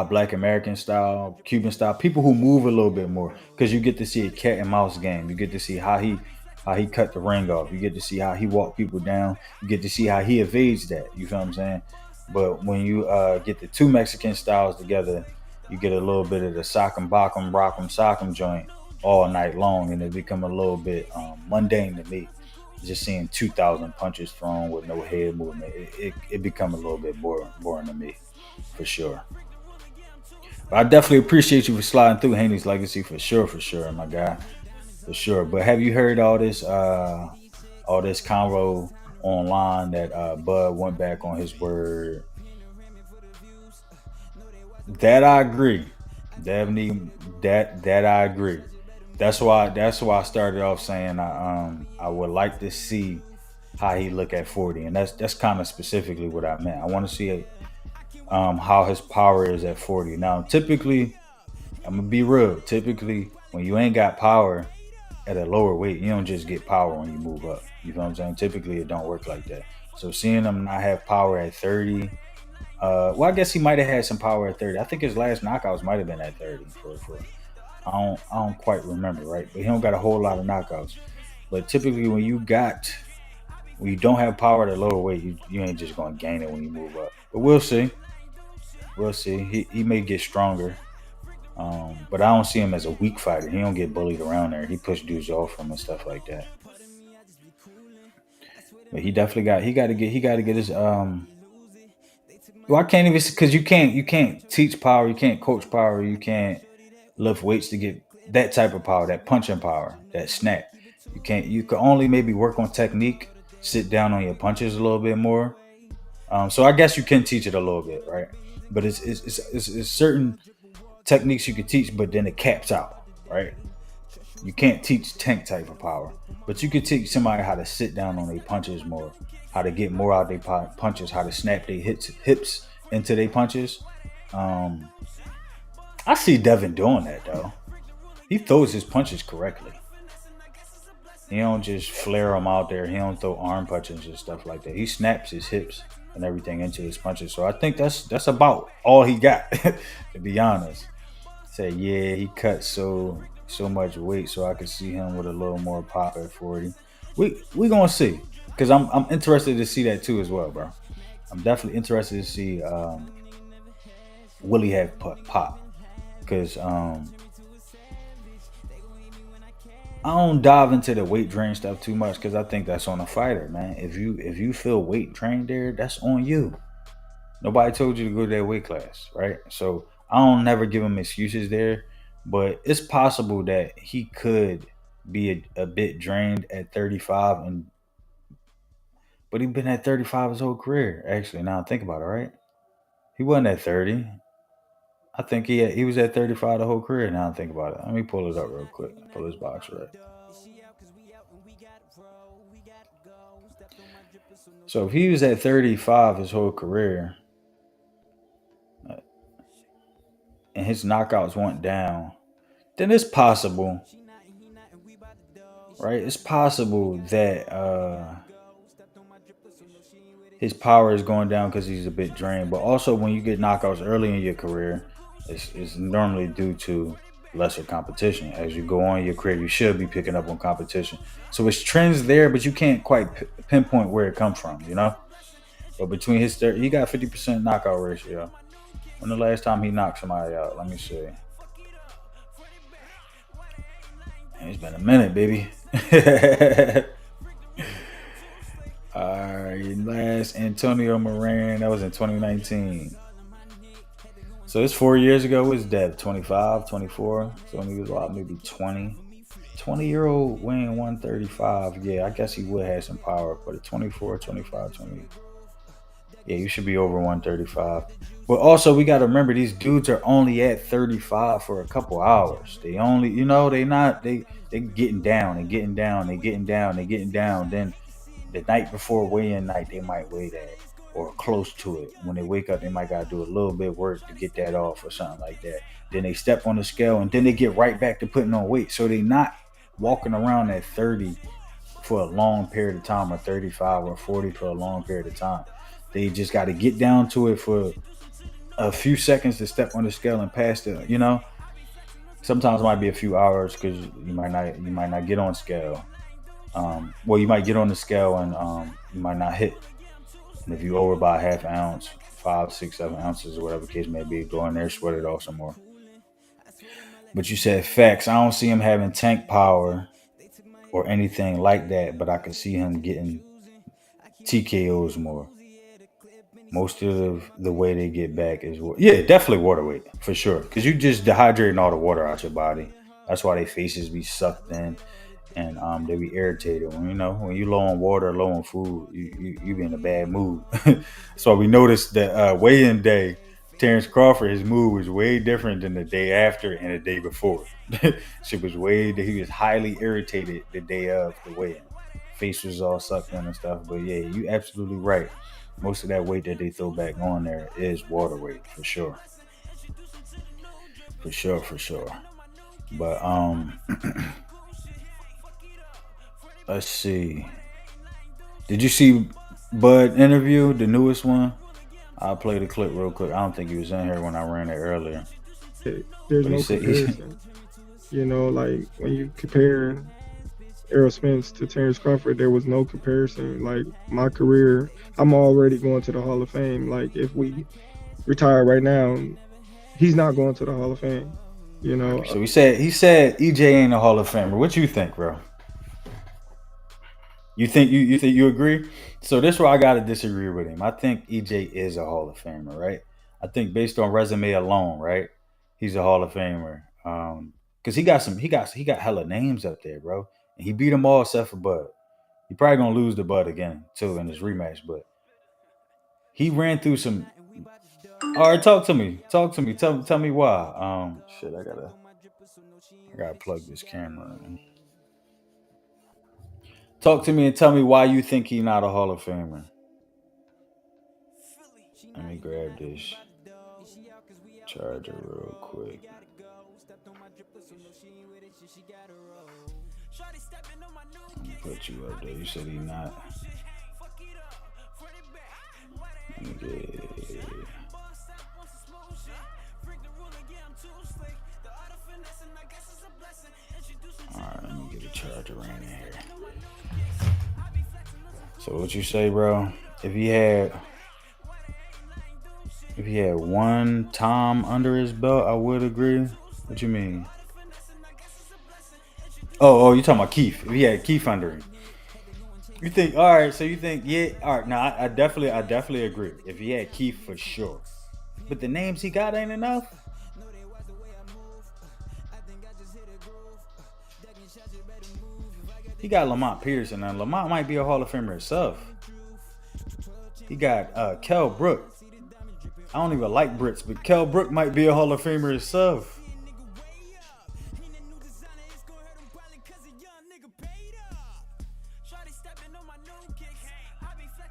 Black American style, Cuban style, people who move a little bit more, because you get to see a cat and mouse game. You get to see how he cut the ring off. You get to see how he walked people down. You get to see how he evades that. You feel what I'm saying? But when you get the 2 Mexican styles together, you get a little bit of the sock'em, bock'em, rock'em, sock'em joint all night long, and it become a little bit mundane to me. Just seeing 2,000 punches thrown with no head movement, it become a little bit boring to me, for sure. But I definitely appreciate you for sliding through Haney's Legacy for sure, my guy, for sure. But have you heard all this convo online that Bud went back on his word? That I agree. Definitely, that I agree. That's why I started off saying I would like to see how he look at 40, and that's kind of specifically what I meant. I want to see how his power is at 40. Now, typically, I'm gonna be real. Typically, when you ain't got power at a lower weight, you don't just get power when you move up. You know what I'm saying? Typically, it don't work like that. So seeing him not have power at 30. Well, I guess he might have had some power at 30. I think his last knockouts might have been at 30 for I don't quite remember, right? But he don't got a whole lot of knockouts. But typically when you don't have power at a lower weight, you ain't just gonna gain it when you move up. But we'll see. We'll see. He may get stronger. But I don't see him as a weak fighter. He don't get bullied around there. He push dudes off him and stuff like that. But he definitely got to get his well, I can't even, because you can't teach power, you can't coach power, you can't lift weights to get that type of power, that punching power, that snap. You can only maybe work on technique, sit down on your punches a little bit more. So I guess you can teach it a little bit, right? But it's certain techniques you can teach, but then it caps out, right? You can't teach tank type of power, but you can teach somebody how to sit down on their punches more, how to get more out their punches, how to snap their hips into their punches. I see Devin doing that though. He throws his punches correctly. He don't just flare them out there. He don't throw arm punches and stuff like that. He snaps his hips and everything into his punches. So I think that's about all he got, to be honest. Say, yeah, he cut so much weight, so I could see him with a little more pop at 40. We gonna see, because I'm interested to see that too as well, bro. I'm definitely interested to see will he have pop, because I don't dive into the weight drain stuff too much, because I think that's on the fighter, man. If you feel weight drained there, that's on you. Nobody told you to go to that weight class, right? So I don't never give him excuses there, but it's possible that he could be a bit drained at 35, but he's been at 35 his whole career. Actually, now I think about it, right? He wasn't at 30. I think he was at 35 the whole career. Now I think about it. Let me pull it up real quick. Pull his box right. So if he was at 35 his whole career, and his knockouts went down, then it's possible, right? It's possible that his power is going down because he's a bit drained. But also, when you get knockouts early in your career, it's normally due to lesser competition. As you go on in your career, you should be picking up on competition. So it's trends there, but you can't quite pinpoint where it comes from, you know? But between his 30, he got 50% knockout ratio. When the last time he knocked somebody out? Let me see. Man, it's been a minute, baby. Alright, last Antonio Moran, that was in 2019. So it's 4 years ago. What's that? 25, 24? So he was about maybe 20. 20-year-old weighing 135. Yeah, I guess he would have some power, but at 24, 25, 20. Yeah, you should be over 135. But also, we got to remember, these dudes are only at 35 for a couple hours. They only, they getting down and getting down and getting down and getting down. Then the night before weigh-in night, they might weigh that or close to it. When they wake up, they might got to do a little bit of work to get that off or something like that. Then they step on the scale and then they get right back to putting on weight. So they not walking around at 30 for a long period of time, or 35 or 40 for a long period of time. They just got to get down to it for a few seconds to step on the scale and pass it. Sometimes it might be a few hours because you might not get on scale. Well, you might get on the scale and you might not hit. And if you over by a half ounce, 5, 6, 7 ounces, or whatever the case may be, go in there, sweat it off some more. But you said facts. I don't see him having tank power or anything like that, but I can see him getting TKOs more. Most of the way they get back is definitely water weight for sure, because you just dehydrating all the water out your body. That's why their faces be sucked in, and they be irritated when you low on water, low on food, you be in a bad mood. So we noticed that weigh-in day, Terrence Crawford, his mood was way different than the day after and the day before. He was highly irritated the day of the weigh-in. Face was all sucked in and stuff. But yeah, you absolutely right. Most of that weight that they throw back on there is water weight for sure. For sure. But let's see. Did you see Bud interview, the newest one? I'll play the clip real quick. I don't think he was in here when I ran it earlier. There's no comparison. Like when you compare Errol Spence to Terrence Crawford, there was no comparison. Like my career, I'm already going to the Hall of Fame. Like if we retired right now, he's not going to the Hall of Fame. You know, So he said EJ ain't a Hall of Famer. What you think, bro? You think you agree? So this is where I gotta disagree with him. I think EJ is a Hall of Famer, right? I think based on resume alone, right? He's a Hall of Famer. Because he got hella names up there, bro. And he beat them all except for Bud. He probably gonna lose to Bud again too in this rematch, but he ran through some. All right, talk to me. Talk to me. Tell me why. Shit, I gotta plug this camera in. Talk to me and tell me why you think he's not a Hall of Famer. Let me grab this charger real quick. I'm gonna put you up there. You said he not. Let me get. Alright, let me get a charger right in here. So what you say, bro? If he had one Tom under his belt, I would agree. What you mean? Oh, you talking about Keith? If he had Keith under him, you think? All right, so you think? Yeah, all right. No, I definitely agree. If he had Keith for sure, but the names he got ain't enough. He got Lamont Peterson, and Lamont might be a Hall of Famer himself. He got Kell Brook. I don't even like Brits, but Kell Brook might be a Hall of Famer himself.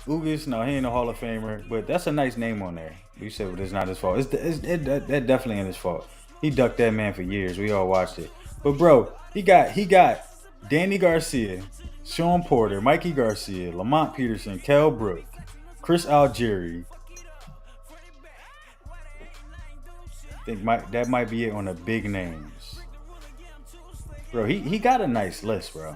Ugas, no, he ain't a Hall of Famer, but that's a nice name on there. You said, but it's not his fault. That definitely ain't his fault. He ducked that man for years. We all watched it. But bro, he got Danny Garcia, Sean Porter, Mikey Garcia, Lamont Peterson, Kell Brook, Chris Algieri. I think that might be it on the big names. Bro, he got a nice list, bro.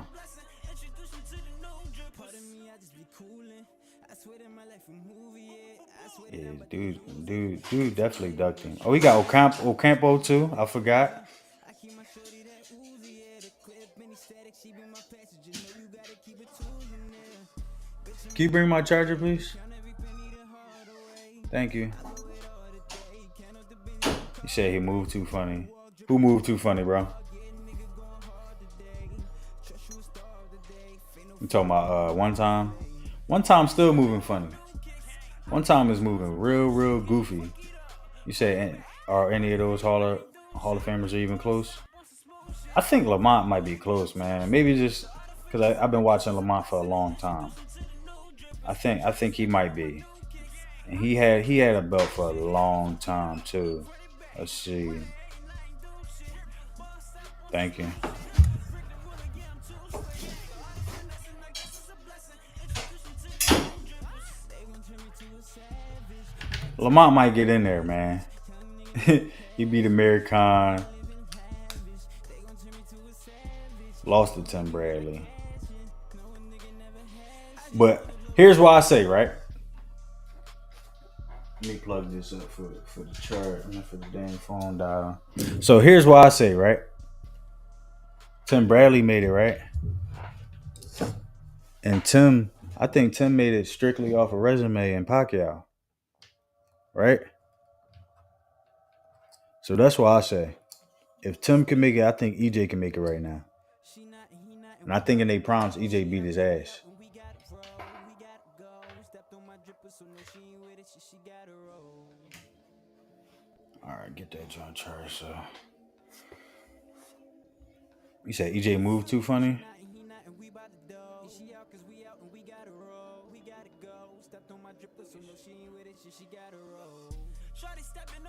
Yeah, dude definitely ducked him. Oh, he got Ocampo too. I forgot. Can you bring my charger, please? Thank you. You said he moved too funny. Who moved too funny, bro? You talking about one time? One time still moving funny. One time is moving real goofy. You say, are any of those Hall of Famers are even close? I think Lamont might be close, man. Maybe just because I've been watching Lamont for a long time. I think he might be. And he had a belt for a long time too. Let's see. Thank you. Lamont might get in there, man. He beat Amir Khan. Lost to Tim Bradley. But here's what I say, right? Let me plug this up for the chart and for the damn phone dial. So here's what I say, right? Tim Bradley made it, right? And I think Tim made it strictly off of resume and Pacquiao. Right? So that's why I say, if Tim can make it, I think EJ can make it right now. And I think in their proms, EJ beat his ass. All right, get that John charge. So you said EJ moved too funny?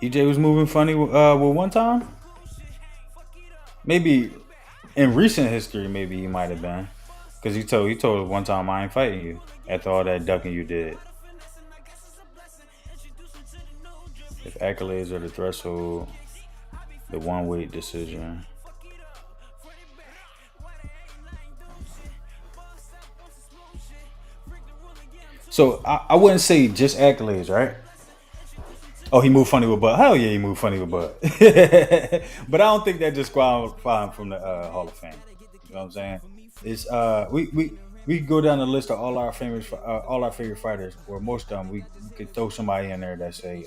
EJ was moving funny with one time? Maybe in recent history, maybe he might have been. Because he told one time, I ain't fighting you after all that ducking you did. If accolades are the threshold, the one-weight decision. So I wouldn't say just accolades, right? Oh, he moved funny with Bud. Hell yeah, he moved funny with Bud. But I don't think that disqualified him from the Hall of Fame. You know what I'm saying? It's we could go down the list of all our favorite fighters, or most of them. We could throw somebody in there that say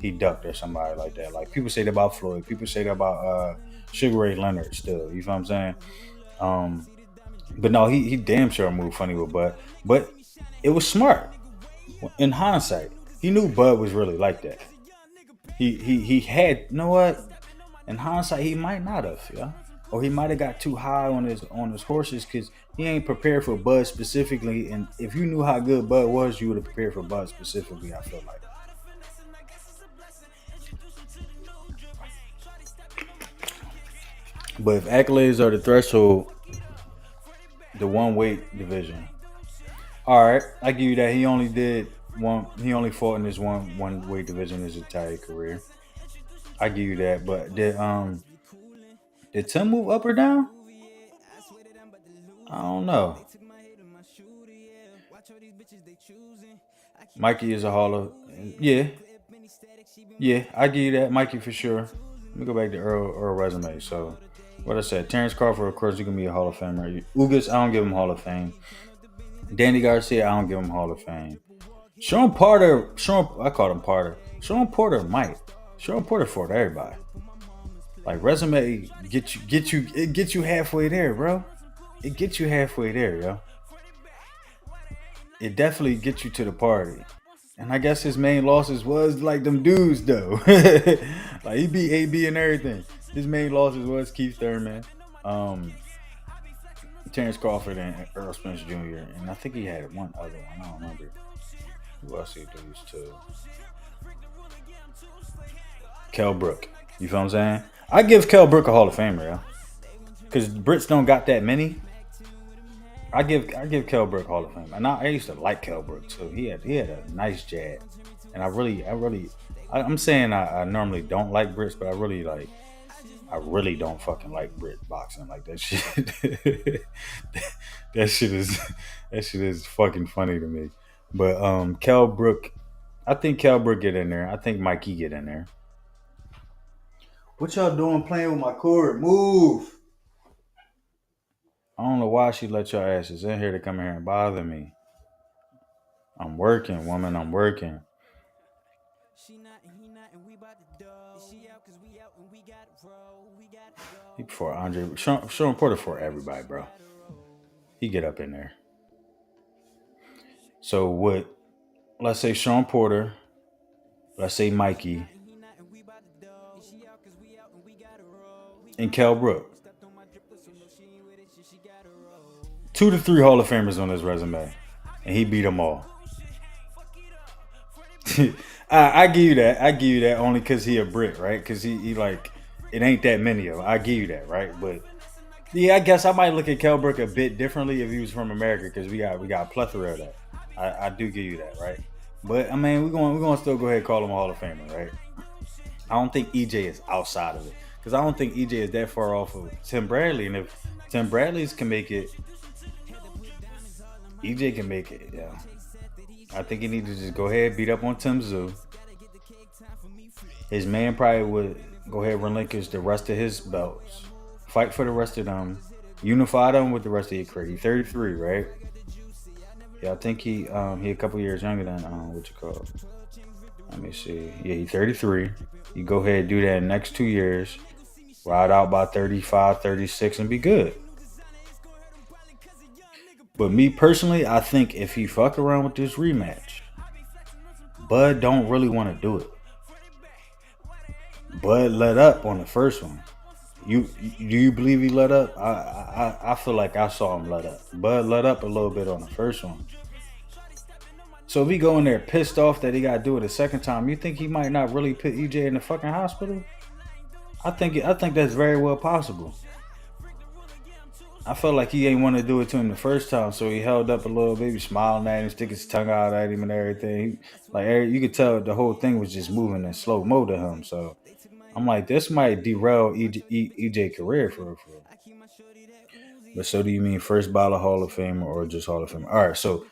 he ducked or somebody like that. Like people say that about Floyd. People say that about Sugar Ray Leonard. Still, you know what I'm saying? Um, but no, he damn sure moved funny with Bud. But it was smart in hindsight. He knew Bud was really like that. He had, you know what? In hindsight, he might not have, yeah, or he might have got too high on his horses because he ain't prepared for Bud specifically. And if you knew how good Bud was, you would have prepared for Bud specifically. I feel like. But if accolades are the threshold, the one weight division. All right, I give you that. He only did one. He only fought in this one weight division his entire career. I give you that. But did Tim move up or down? I don't know. Mikey is a Hall of yeah, yeah. I give you that, Mikey for sure. Let me go back to Earl resume. So, what I said, Terrence Crawford, of course, you can be a Hall of Famer. Ugas, I don't give him Hall of Fame. Danny Garcia, I don't give him Hall of Fame. I called him Porter. Sean Porter might. Sean Porter fought everybody. Like resume, it gets you halfway there, bro. It gets you halfway there, yo. It definitely gets you to the party. And I guess his main losses was like them dudes though. Like he beat AB and everything. His main losses was Keith Thurman, Terrence Crawford, and Errol Spence Jr. And I think he had one other one. I don't remember who else he lose to. Kell Brook. You feel what I'm saying? I give Kell Brook a Hall of Famer, yeah. Because Brits don't got that many. I give Kell Brook Hall of Fame, and I used to like Kell Brook too. He had a nice jab, and I'm saying I normally don't like Brits, but I really don't fucking like Brit boxing like that shit. that shit is fucking funny to me. But Kell Brook, I think Kell Brook get in there. I think Mikey get in there. What y'all doing playing with my cord? Move. I don't know why she let your asses in here to come here and bother me. I'm working, woman. I'm working. He before Andre. Sean Porter for everybody, bro. He get up in there. So what? Let's say Sean Porter. Let's say Mikey. And Kell Brook. 2 to 3 Hall of Famers on his resume, and he beat them all. I give you that. I give you that only because he a Brit, right? Because he like it ain't that many of them. I give you that, right? But yeah, I guess I might look at Kell Brook a bit differently if he was from America because we got a plethora of that. I do give you that, right? But I mean, we're gonna still go ahead and call him a Hall of Famer, right? I don't think EJ is outside of it because I don't think EJ is that far off of Tim Bradley, and if Tim Bradley's can make it. EJ can make it, yeah. I think he needs to just go ahead, beat up on Tim Tszyu. His man probably would go ahead and relinquish the rest of his belts. Fight for the rest of them. Unify them with the rest of your career. He's 33, right? Yeah, I think he a couple years younger than what you call it. Let me see. Yeah, he's 33. You go ahead and do that in the next 2 years. Ride out by 35, 36, and be good. But me personally, I think if he fuck around with this rematch, Bud don't really want to do it. Bud let up on the first one. Do you believe he let up? I feel like I saw him let up. Bud let up a little bit on the first one. So if he go in there pissed off that he got to do it a second time, you think he might not really put EJ in the fucking hospital? I think that's very well possible. I felt like he ain't want to do it to him the first time, so he held up a little bit, smiling at him, sticking his tongue out at him and everything. You could tell the whole thing was just moving in slow mo to him. So I'm like, this might derail EJ career for. But so do you mean first ballot Hall of Fame or just Hall of Fame? All right, so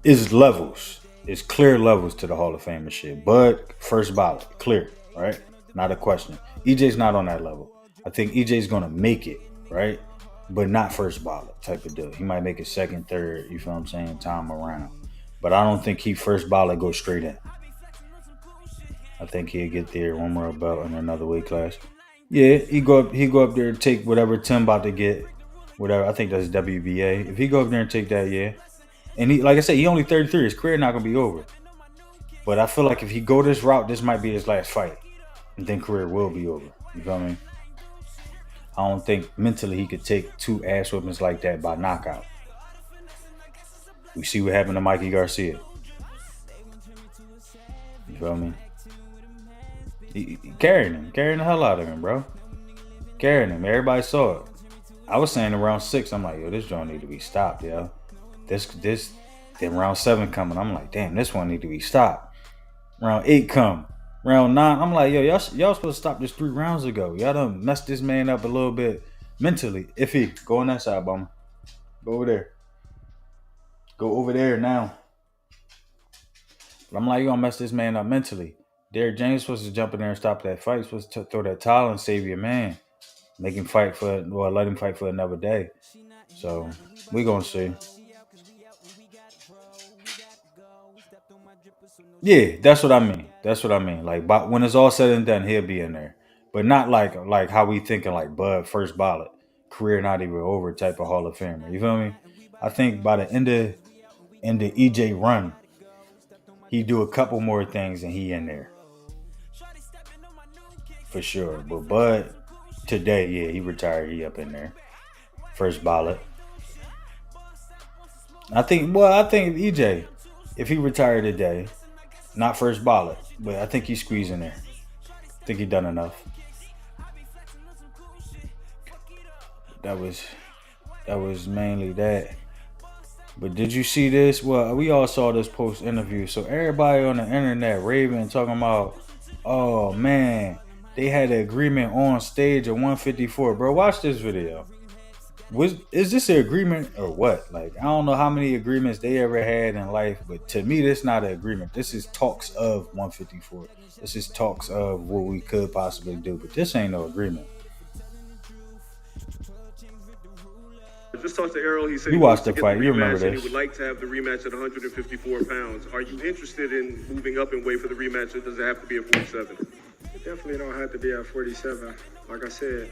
it's levels. it's clear levels to the Hall of Fame and shit. Bud, first ballot, clear, right? Not a question. EJ's not on that level. I think EJ's gonna make it, right? But not first ballot type of deal. He might make it second, third, you feel what I'm saying, time around. But I don't think he first ballot goes straight in. I think he'll get there, one more belt in another weight class. Yeah, he go up there and take whatever Tim about to get, whatever. I think that's WBA. If he go up there and take that, yeah. And he, like I said, he only 33. His career not gonna be over. But I feel like if he go this route, this might be his last fight. And then career will be over. You feel me? I don't think mentally he could take 2 ass whippings like that by knockout. We see what happened to Mikey Garcia. You feel me? He carrying the hell out of him, bro. Carrying him. Everybody saw it. I was saying in round 6, I'm like, yo, this joint need to be stopped, yo. Then round 7 coming, I'm like, damn, this one need to be stopped. Round 8 come. Round 9, I'm like, yo, y'all supposed to stop this 3 rounds ago. Y'all done messed this man up a little bit mentally. Iffy, go on that side, bum. Go over there. Go over there now. But I'm like, you gonna mess this man up mentally. Derrick James supposed to jump in there and stop that fight. Supposed to throw that towel and save your man. Make him fight let him fight for another day. So, we gonna see. Yeah, that's what I mean. Like, when it's all said and done, he'll be in there. But not like how we thinking like Bud, first ballot, career not even over type of Hall of Famer. You feel me? I think by the end of EJ run, he do a couple more things and he in there. For sure. But Bud, today, yeah, he retired. He up in there. First ballot. I think EJ, if he retired today, not first ballot, but I think he's squeezing there. I think he done enough. That was mainly that. But did you see this? Well, we all saw this post interview. So everybody on the internet raving, talking about, oh man, they had an agreement on stage at 154. Bro, watch this video. Is this an agreement or what? Like, I don't know how many agreements they ever had in life, but to me, this is not an agreement. This is talks of 154. This is talks of what we could possibly do, but this ain't no agreement. Just talked to Errol. He said you watched the fight. You remember this. He would like to have the rematch at 154 pounds. Are you interested in moving up in weight for the rematch, or does it have to be at 47? It definitely don't have to be at 47. Like I said,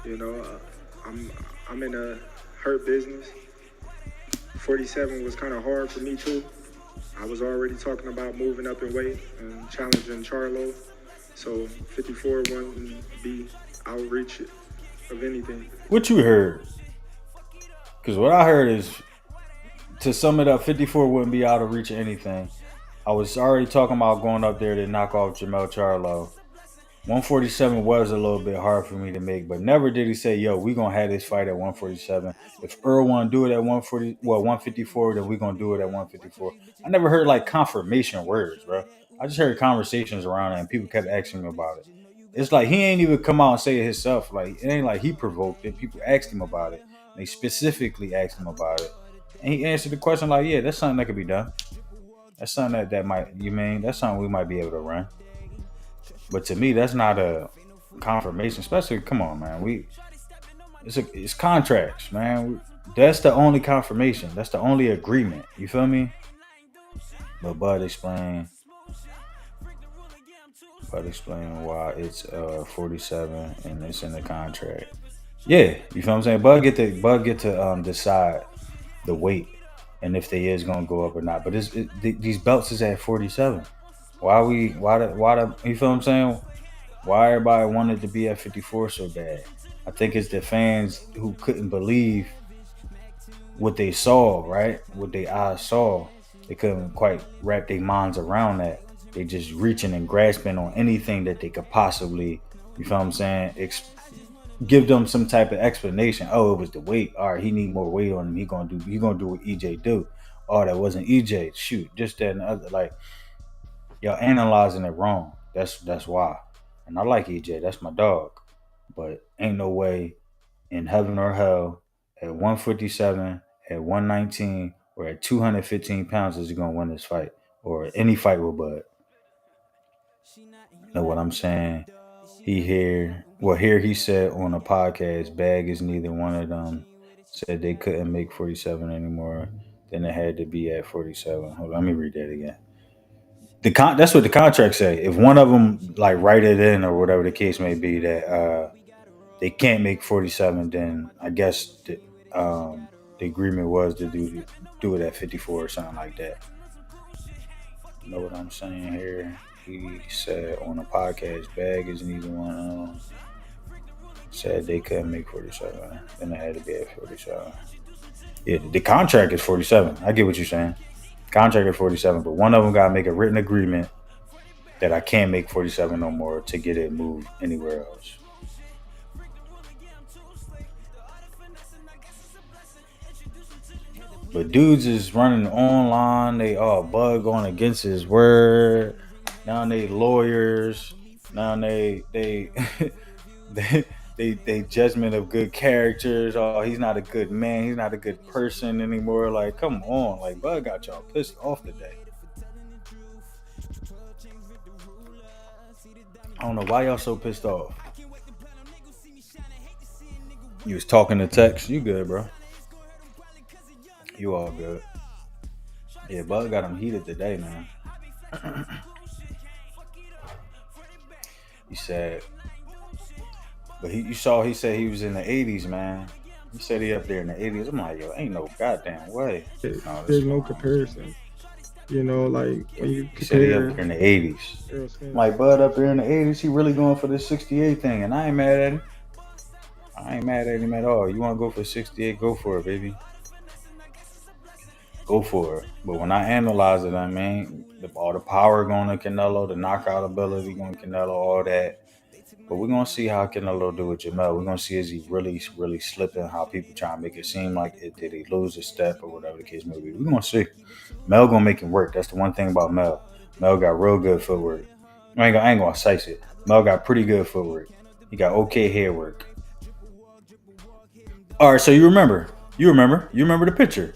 you know, I'm in a hurt business. 47 was kind of hard for me too. I was already talking about moving up in weight and challenging Charlo. So 54 wouldn't be outreach of anything. What you heard? Because what I heard is, to sum it up, 54 wouldn't be out of reach of anything. I was already talking about going up there to knock off Jamel Charlo. 147 was a little bit hard for me to make, but never did he say, yo, we going to have this fight at 147. If Errol want to do it at 154, then we going to do it at 154. I never heard like confirmation words, bro. I just heard conversations around it and people kept asking me about it. It's like he ain't even come out and say it himself. Like, it ain't like he provoked it. People asked him about it. They specifically asked him about it. And he answered the question like, yeah, that's something that could be done. That's something that's something we might be able to run. But to me, that's not a confirmation. Especially, come on, man. It's contracts, man. That's the only confirmation. That's the only agreement. You feel me? But Bud explained why it's 47 and it's in the contract. Yeah, you feel what I'm saying? Bud get to decide the weight and if they is gonna go up or not. But these belts is at 47. Why you feel what I'm saying? Why everybody wanted to be at 54 so bad? I think it's the fans who couldn't believe what they saw, right? What their eyes saw. They couldn't quite wrap their minds around that. They just reaching and grasping on anything that they could possibly, you feel what I'm saying, give them some type of explanation. Oh, it was the weight. All right, he need more weight on him. He gonna do what EJ do. Oh, that wasn't EJ. Shoot, just that and the other. Like, y'all analyzing it wrong. That's why. And I like EJ. That's my dog. But ain't no way in heaven or hell at 157, at 119, or at 215 pounds is he gonna win this fight. or any fight with Bud. Know what I'm saying? Here he said on a podcast, Bag is neither one of them. Said they couldn't make 47 anymore. Then it had to be at 47. Hold on, let me read that again. That's what the contract say. If one of them like write it in or whatever the case may be that they can't make 47, then I guess the agreement was to do it at 54 or something like that. You know what I'm saying here? He said on a podcast, Bag is neither one of them. Said they couldn't make 47, then they had to be at 47. Yeah, the contract is 47. I get what you're saying. Contract is 47, but one of them got to make a written agreement that I can't make 47 no more to get it moved anywhere else. But dudes is running online. They all Bud going against his word. Now they lawyers. Now they they judgment of good characters. Oh, he's not a good man. He's not a good person anymore. Like, come on. Like, Bud got y'all pissed off today. I don't know why y'all so pissed off. You was talking to Tex. You good, bro? You all good. Yeah, Bud got him heated today, man. He said, but he said he was in the 80s, man. He said he up there in the 80s. I'm like, yo, ain't no goddamn way. There's no comparison. You know, like when you compare. He said he up there in the 80s. Like, Bud up there in the 80s, he really going for this 68 thing, and I ain't mad at him. I ain't mad at him at all. You want to go for 68, go for it, baby. Go for it. But when I analyze it, I mean, all the power going to Canelo, the knockout ability going to Canelo, all that. But we're going to see how Canelo do with Jamel. We're going to see is he really, really slipping, how people try to make it seem like it. Did he lose a step or whatever the case may be. We're going to see. Mel going to make him work. That's the one thing about Mel. Mel got real good footwork. I ain't going to size it. Mel got pretty good footwork. He got okay hair work. All right, so you remember the picture.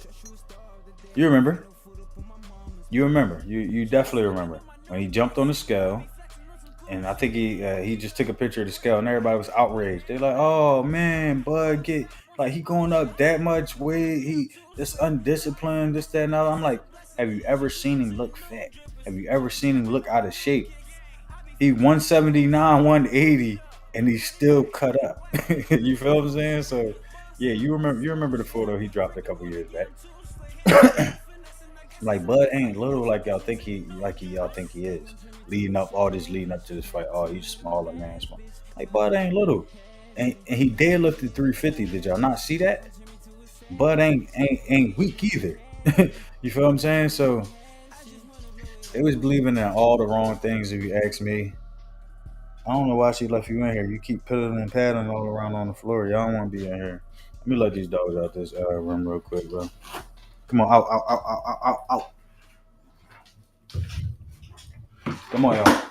You definitely remember when he jumped on the scale, and I think he just took a picture of the scale, and everybody was outraged. They're like, "Oh man, Bud he going up that much weight? He this undisciplined, this that and that." I'm like, have you ever seen him look fat? Have you ever seen him look out of shape? He 179, 180, and he's still cut up. You feel what I'm saying? So yeah, you remember the photo he dropped a couple years back. Like, Bud ain't little like y'all think he is. Leading up to this fight. Oh, he's smaller, man. Small. Like, Bud ain't little. And he deadlifted 350. Did y'all not see that? Bud ain't weak either. You feel what I'm saying? So they was believing in all the wrong things, if you ask me. I don't know why she left you in here. You keep piddling and paddling all around on the floor. Y'all don't want to be in here. Let me let these dogs out this room real quick, bro. Come on, out. Come on, y'all.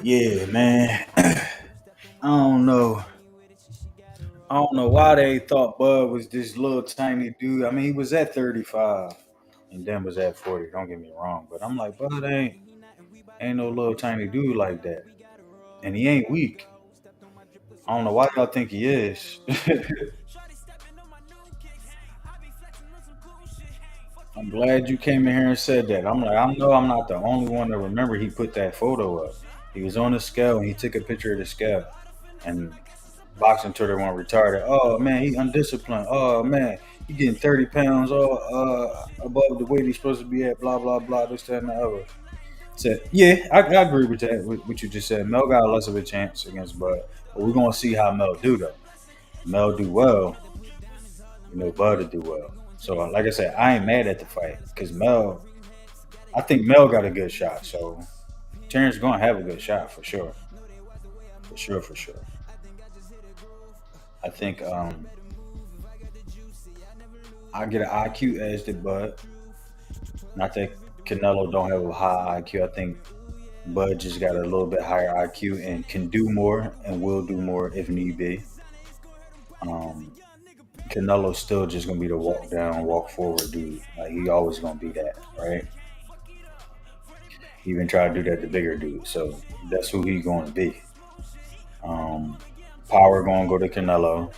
Yeah, man. I don't know why they thought Bud was this little tiny dude. I mean, he was at 35 and then was at 40. Don't get me wrong. But I'm like, Bud ain't no little tiny dude like that. And he ain't weak. I don't know why y'all think he is. I'm glad you came in here and said that. I'm like, I know I'm not the only one to remember he put that photo up. He was on the scale and he took a picture of the scale. And boxing Twitter went retarded. Oh man, he undisciplined. Oh man, he getting 30 pounds above the weight he's supposed to be at. Blah blah blah. This that and the other. Said, yeah, I agree with that. What you just said. Mel got less of a chance against Bud, but we're gonna see how Mel do though. Mel do well, Bud will do well. So like I said, I ain't mad at the fight because I think Mel got a good shot. So Terrence gonna have a good shot for sure. For sure. I think I get an IQ edge to Bud. Not that Canelo don't have a high IQ. I think Bud just got a little bit higher IQ and can do more and will do more if need be. Um, Canelo's still just gonna be the walk down, walk forward dude. Like he always gonna be that, right? He even try to do that to bigger dudes. So that's who he going to be. Um, Power going to go to Canelo.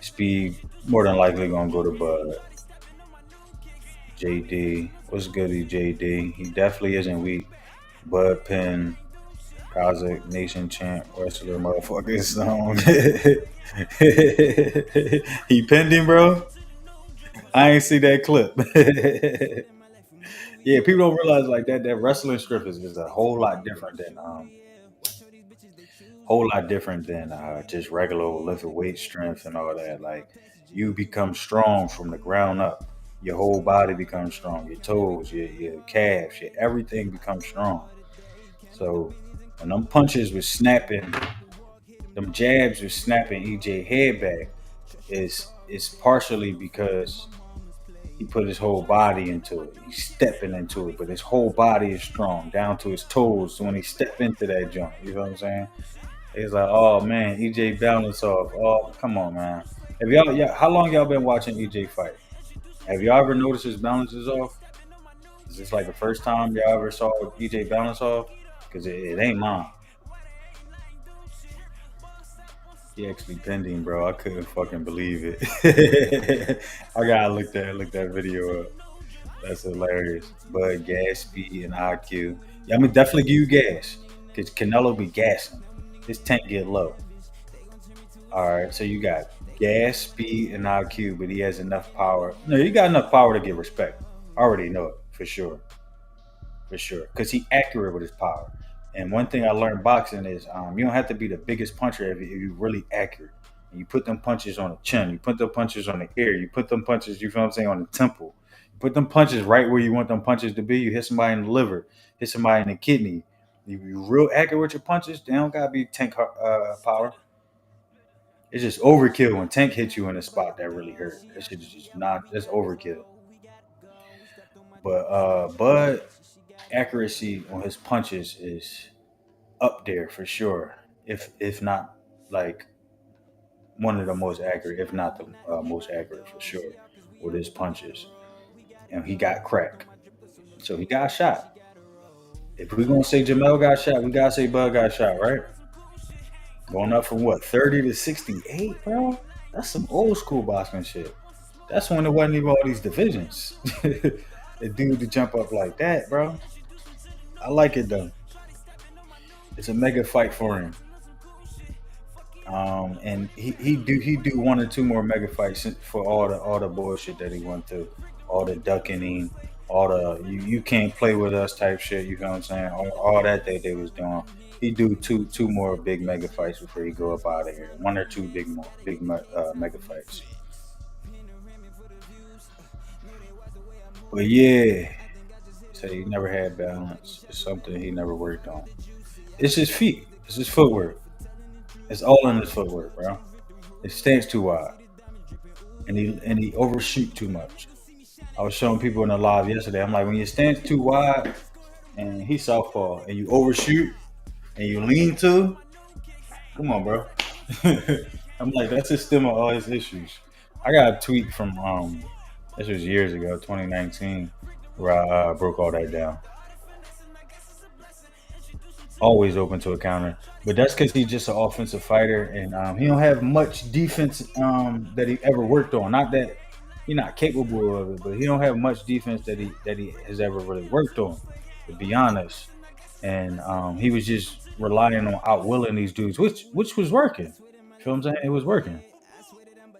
Speed more than likely going to go to Bud. JD, what's good, JD? He definitely isn't weak. Bud Penn, Kazakh Nation champ, wrestler, motherfucker. He pinned him, bro. I ain't see that clip. Yeah, people don't realize like that wrestling script is a whole lot different than just regular lifted weight strength and all that. Like you become strong from the ground up. Your whole body becomes strong. Your toes, your calves, everything becomes strong. So when them punches was snapping, them jabs was snapping EJ head back, is partially because he put his whole body into it. He's stepping into it, but his whole body is strong down to his toes. So when he step into that joint, you know what I'm saying? It's like, oh man, EJ balance off. Oh, come on, man. Have how long y'all been watching EJ fight? Have y'all ever noticed his balance is off? Is this like the first time y'all ever saw EJ balance off? Because it ain't mine. He actually pending, bro. I couldn't fucking believe it. I gotta look that video up. That's hilarious. But gas, speed, and IQ. Yeah, I'm gonna definitely give you gas. Cause Canelo be gassing. His tank get low. Alright, so you got gas, speed, and IQ, but he has enough power. No, he got enough power to get respect. I already know it, for sure. For sure. Because he accurate with his power. And one thing I learned boxing is you don't have to be the biggest puncher if you're really accurate. And you put them punches on the chin, you put them punches on the ear, you put them punches, you feel what I'm saying, on the temple. You put them punches right where you want them punches to be. You hit somebody in the liver, hit somebody in the kidney. If you're real accurate with your punches, they don't gotta be tank power. It's just overkill when Tank hits you in a spot that really hurt. That shit is just not that's overkill. But Bud accuracy on his punches is up there for sure. If not like one of the most accurate, if not the most accurate for sure with his punches. And he got crack, so he got shot. If we're gonna say Jamel got shot, we gotta say Bud got shot, right? Going up from what 30 to 68, bro. That's some old school boxing shit. That's when there wasn't even all these divisions. A dude to jump up like that, bro. I like it though. It's a mega fight for him. And he do one or two more mega fights for all the bullshit that he went through, all the ducking him, all the you can't play with us type shit. You know what I'm saying? All that they was doing. He do two more big mega fights before he go up out of here. One or two big mega fights. But yeah, say he never had balance. It's something he never worked on. It's his feet. It's his footwork. It's all in his footwork, bro. His stance too wide, and he overshoot too much. I was showing people in the live yesterday. I'm like, when your stance too wide, and he's southpaw, and you overshoot, and you lean too. Come on, bro. I'm like, that's the stem of all his issues. I got a tweet from this was years ago, 2019, where I broke all that down. Always open to a counter, but that's because he's just an offensive fighter, and he don't have much defense that he ever worked on. Not that he's not capable of it, but he don't have much defense that he has ever really worked on, to be honest. And he was just relying on outwilling these dudes, which was working. You feel what I'm saying? It was working.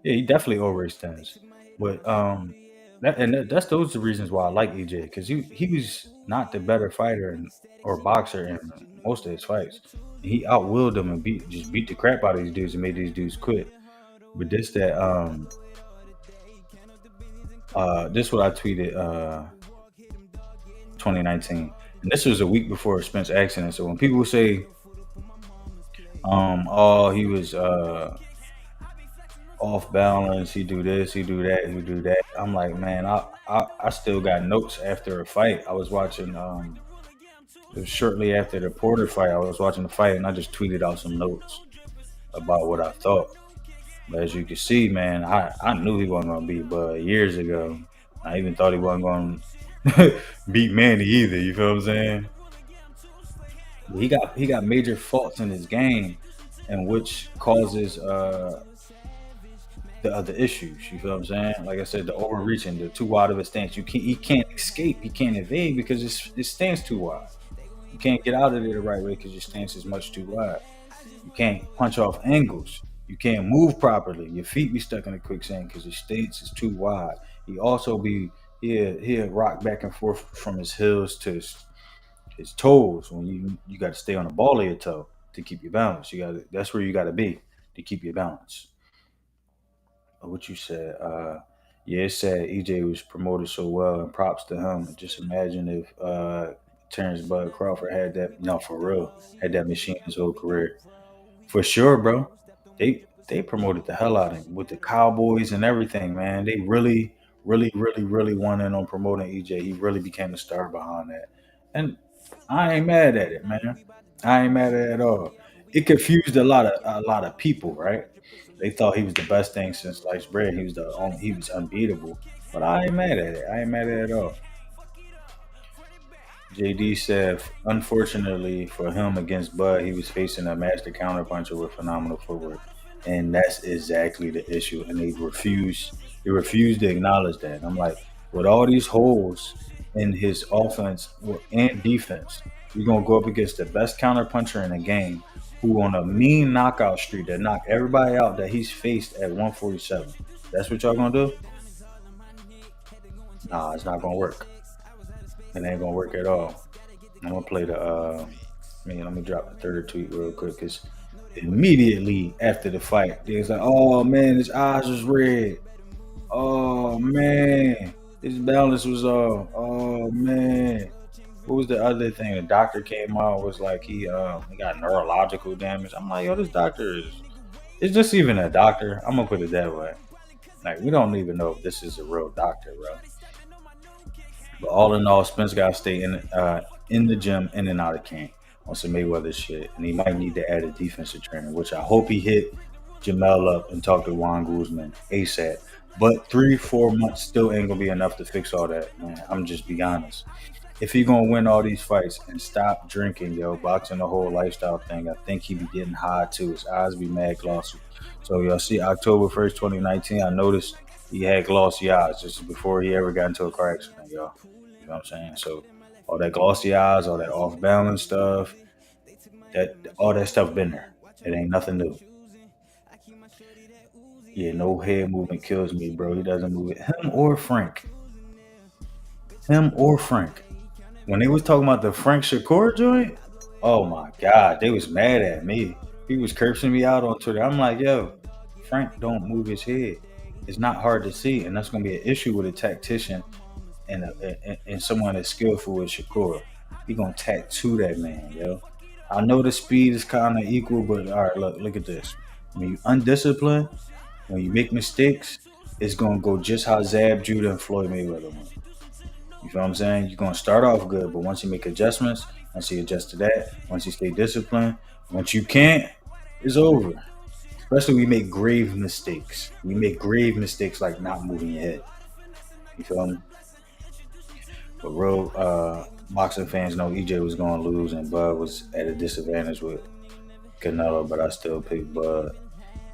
Yeah, he definitely overextends, but that's those the reasons why I like EJ, because he was not the better fighter or boxer in most of his fights. He outwilled them and beat the crap out of these dudes and made these dudes quit. But this what I tweeted 2019, and this was a week before Spence accident. So when people say, oh, he was off balance, he do this, he do that, he do that. I'm like, man, I still got notes after a fight. I was watching It was shortly after the Porter fight. I was watching the fight and I just tweeted out some notes about what I thought. But as you can see, man, I knew he wasn't gonna beat Bud years ago. I even thought he wasn't gonna beat Manny either. You feel what I'm saying? But he got major faults in his game, and which causes the other issues. You feel what I'm saying? Like I said, the overreaching, the too wide of a stance. He can't escape, he can't evade because his stance too wide. You can't get out of there the right way because your stance is much too wide. You can't punch off angles. You can't move properly. Your feet be stuck in a quicksand because your stance is too wide. He also be he'll rock back and forth from his heels to his toes when you got to stay on the ball of your toe to keep your balance. You got that's where you got to be to keep your balance. What you said, yeah, it's sad EJ was promoted so well, and props to him. Just imagine if Terrence Bud Crawford had that, no, for real, had that machine his whole career. For sure, bro. They promoted the hell out of him with the Cowboys and everything, man. They really, really, really, really won in on promoting EJ. He really became the star behind that. And I ain't mad at it, man. I ain't mad at it at all. It confused a lot of people, right? They thought he was the best thing since sliced bread. He was unbeatable. But I ain't mad at it. I ain't mad at it at all. JD said, unfortunately for him against Bud, he was facing a master counterpuncher with phenomenal footwork, and that's exactly the issue. And they refused to acknowledge that. I'm like, with all these holes in his offense and defense, you're gonna go up against the best counterpuncher in the game, who on a mean knockout streak that knocked everybody out that he's faced at 147. That's what y'all gonna do? Nah, it's not gonna work. It ain't gonna work at all. I'm gonna play the. Man, let me drop the third tweet real quick because immediately after the fight, they was like, "Oh man, his eyes was red. Oh man, his balance was off. Oh man." What was the other thing? The doctor came out was like he got neurological damage. I'm like, yo, this doctor is this even a doctor? I'm gonna put it that way. Like we don't even know if this is a real doctor, bro. But all in all, Spence got to stay in the gym, in and out of camp on some Mayweather shit, and he might need to add a defensive trainer, which I hope he hit Jamel up and talk to Juan Guzman ASAP. But 3 4 months still ain't gonna be enough to fix all that, man. I'm just be honest. If he gonna win all these fights and stop drinking, yo, boxing the whole lifestyle thing, I think he be getting high too. His eyes be mad glossy. So y'all see October 1st, 2019, I noticed he had glossy eyes just before he ever got into a car accident, y'all. You know what I'm saying? So all that glossy eyes, all that off balance stuff, that all that stuff been there. It ain't nothing new. Yeah, no head movement kills me, bro. He doesn't move it. Him or Frank. Him or Frank. When they was talking about the Frank Shakur joint, oh my god, they was mad at me. He was cursing me out on Twitter. I'm like, yo, Frank don't move his head. It's not hard to see, and that's gonna be an issue with a tactician and someone that's skillful with Shakur. He gonna tattoo that man, yo. I know the speed is kind of equal, but all right, look at this. When you undisciplined, when you make mistakes, it's gonna go just how Zab, Judah, and Floyd Mayweather went. You feel what I'm saying? You're gonna start off good, but once you make adjustments, once you adjust to that, once you stay disciplined, once you can't, it's over. Especially we make grave mistakes. We make grave mistakes like not moving your head. You feel me? But real boxing fans know EJ was gonna lose and Bud was at a disadvantage with Canelo, but I still pick Bud.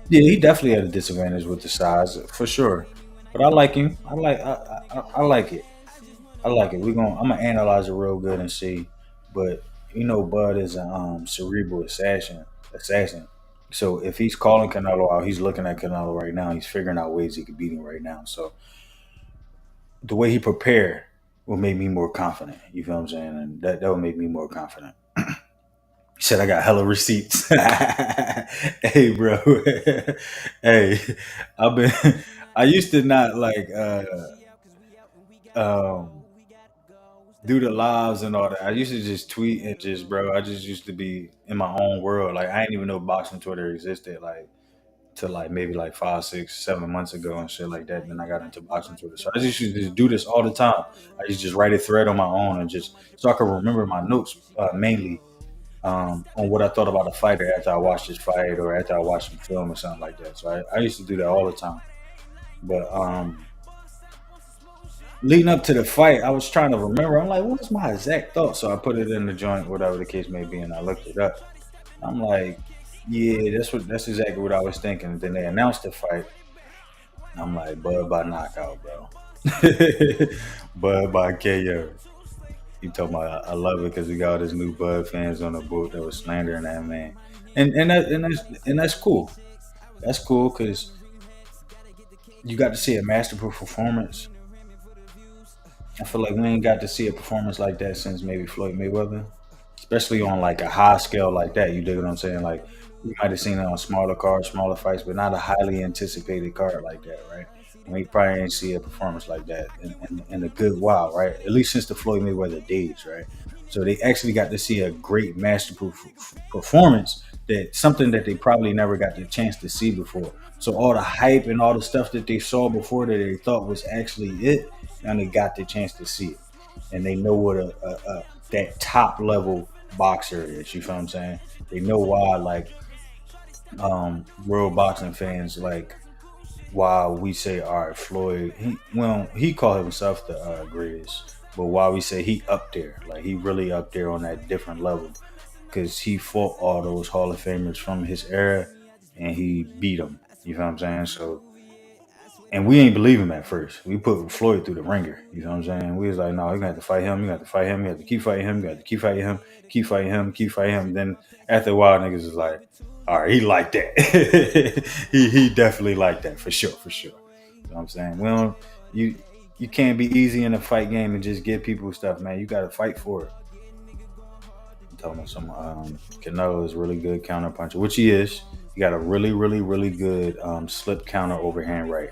Yeah, he definitely had a disadvantage with the size for sure. But I like him. I like it. I like it. I'm gonna analyze it real good and see. But Bud is a cerebral assassin. So if he's calling Canelo out, he's looking at Canelo right now. He's figuring out ways he could beat him right now. So the way he prepared will make me more confident. You feel what I'm saying? And that will make me more confident. He said I got hella receipts. Hey, bro. Hey, I've been. I used to not like um do the lives and all that. I used to just tweet and just, bro. I just used to be in my own world. Like I didn't even know boxing Twitter existed. Like to like maybe like 5, 6, 7 months ago and shit like that. And then I got into boxing Twitter. So I just used to just do this all the time. I used to just write a thread on my own and just so I could remember my notes mainly on what I thought about a fighter after I watched his fight or after I watched some film or something like that. So I used to do that all the time. But leading up to the fight, I was trying to remember. I'm like, what's my exact thought? So I put it in the joint, whatever the case may be, and I looked it up. I'm like, yeah, that's exactly what I was thinking. And then they announced the fight. I'm like, Bud by knockout, bro. Bud by KO. He told me I love it because we got all these new Bud fans on the boat that was slandering that man, and that's cool. That's cool because you got to see a masterful performance. I feel like we ain't got to see a performance like that since maybe Floyd Mayweather, especially on like a high scale like that. You dig what I'm saying? Like we might have seen it on smaller cards, smaller fights, but not a highly anticipated card like that, right? We probably ain't see a performance like that in a good while, right? At least since the Floyd Mayweather days, right? So they actually got to see a great masterful performance that something that they probably never got the chance to see before. So all the hype and all the stuff that they saw before that they thought was actually it, and they got the chance to see it, and they know what that top level boxer is. You feel what I'm saying? They know why, like, real boxing fans, like, why we say, all right, Floyd, he called himself the greatest, but why we say he up there, like he really up there on that different level, because he fought all those Hall of Famers from his era, and he beat them. You feel what I'm saying? So, and we ain't believe him at first. We put Floyd through the ringer. You know what I'm saying? We was like, no, you got to fight him. You got to fight him. You got to keep fighting him. You got to keep fighting him. Keep fighting him. Keep fighting him. Then after a while, niggas is like, all right, he like that. he definitely like that for sure, for sure. You know what I'm saying? Well, you can't be easy in a fight game and just give people stuff, man. You got to fight for it. I'm talking about some Canelo is really good counter puncher, which he is. He got a really, really, really good slip counter overhand right.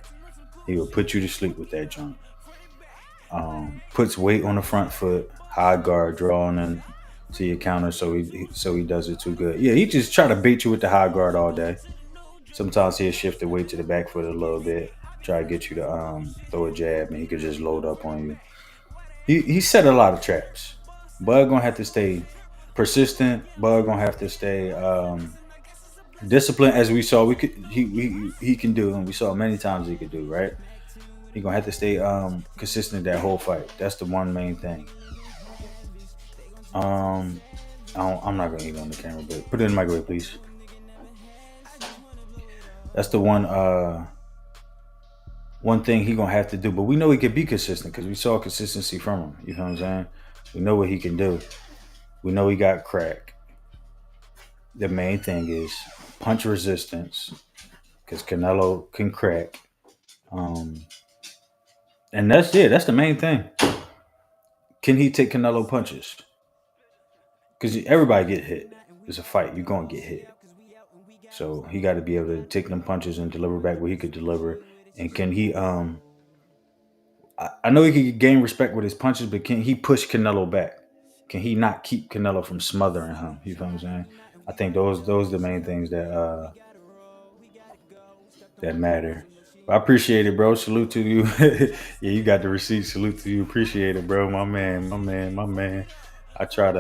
He will put you to sleep with that joint. Puts weight on the front foot, high guard, drawing into your counter, so he does it too good. Yeah, he just try to bait you with the high guard all day. Sometimes he'll shift the weight to the back foot a little bit, try to get you to throw a jab, and he could just load up on you. He set a lot of traps. Bud gonna have to stay persistent. Bud gonna have to stay disciplined, as we saw. He can do, and we saw many times he could do. Right, he gonna have to stay consistent that whole fight. That's the one main thing. I'm not gonna eat on the camera, but put it in the microwave, please. That's the one thing he gonna have to do. But we know he could be consistent because we saw consistency from him. You know what I'm saying? We know what he can do. We know he got crack. The main thing is punch resistance, because Canelo can crack. And that's it. That's the main thing. Can he take Canelo punches? Because everybody get hit. It's a fight. You're going to get hit. So he got to be able to take them punches and deliver back what he could deliver. And can he... I know he can gain respect with his punches, but can he push Canelo back? Can he not keep Canelo from smothering him? You feel what I'm saying? I think those are the main things that matter. But I appreciate it, bro. Salute to you. Yeah, you got the receipt. Salute to you. Appreciate it, bro. My man. I try,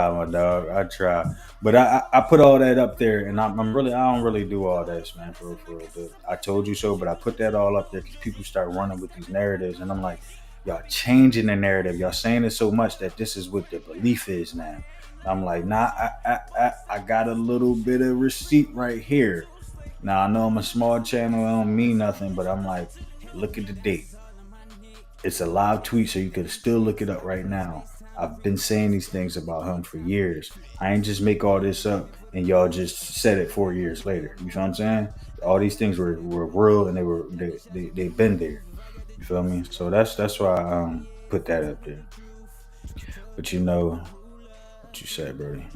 my dog. I try. But I put all that up there, and I don't really do all this, man, for I told you so, but I put that all up there because people start running with these narratives, and I'm like, y'all changing the narrative. Y'all saying it so much that this is what the belief is now. I'm like, nah, I got a little bit of receipt right here. Now, I know I'm a small channel, I don't mean nothing, but I'm like, look at the date. It's a live tweet, so you can still look it up right now. I've been saying these things about him for years. I ain't just make all this up and y'all just said it 4 years later. You feel what I'm saying? All these things were real, and they've been there. You feel me? So that's why I put that up there. But you know what you said, Brody.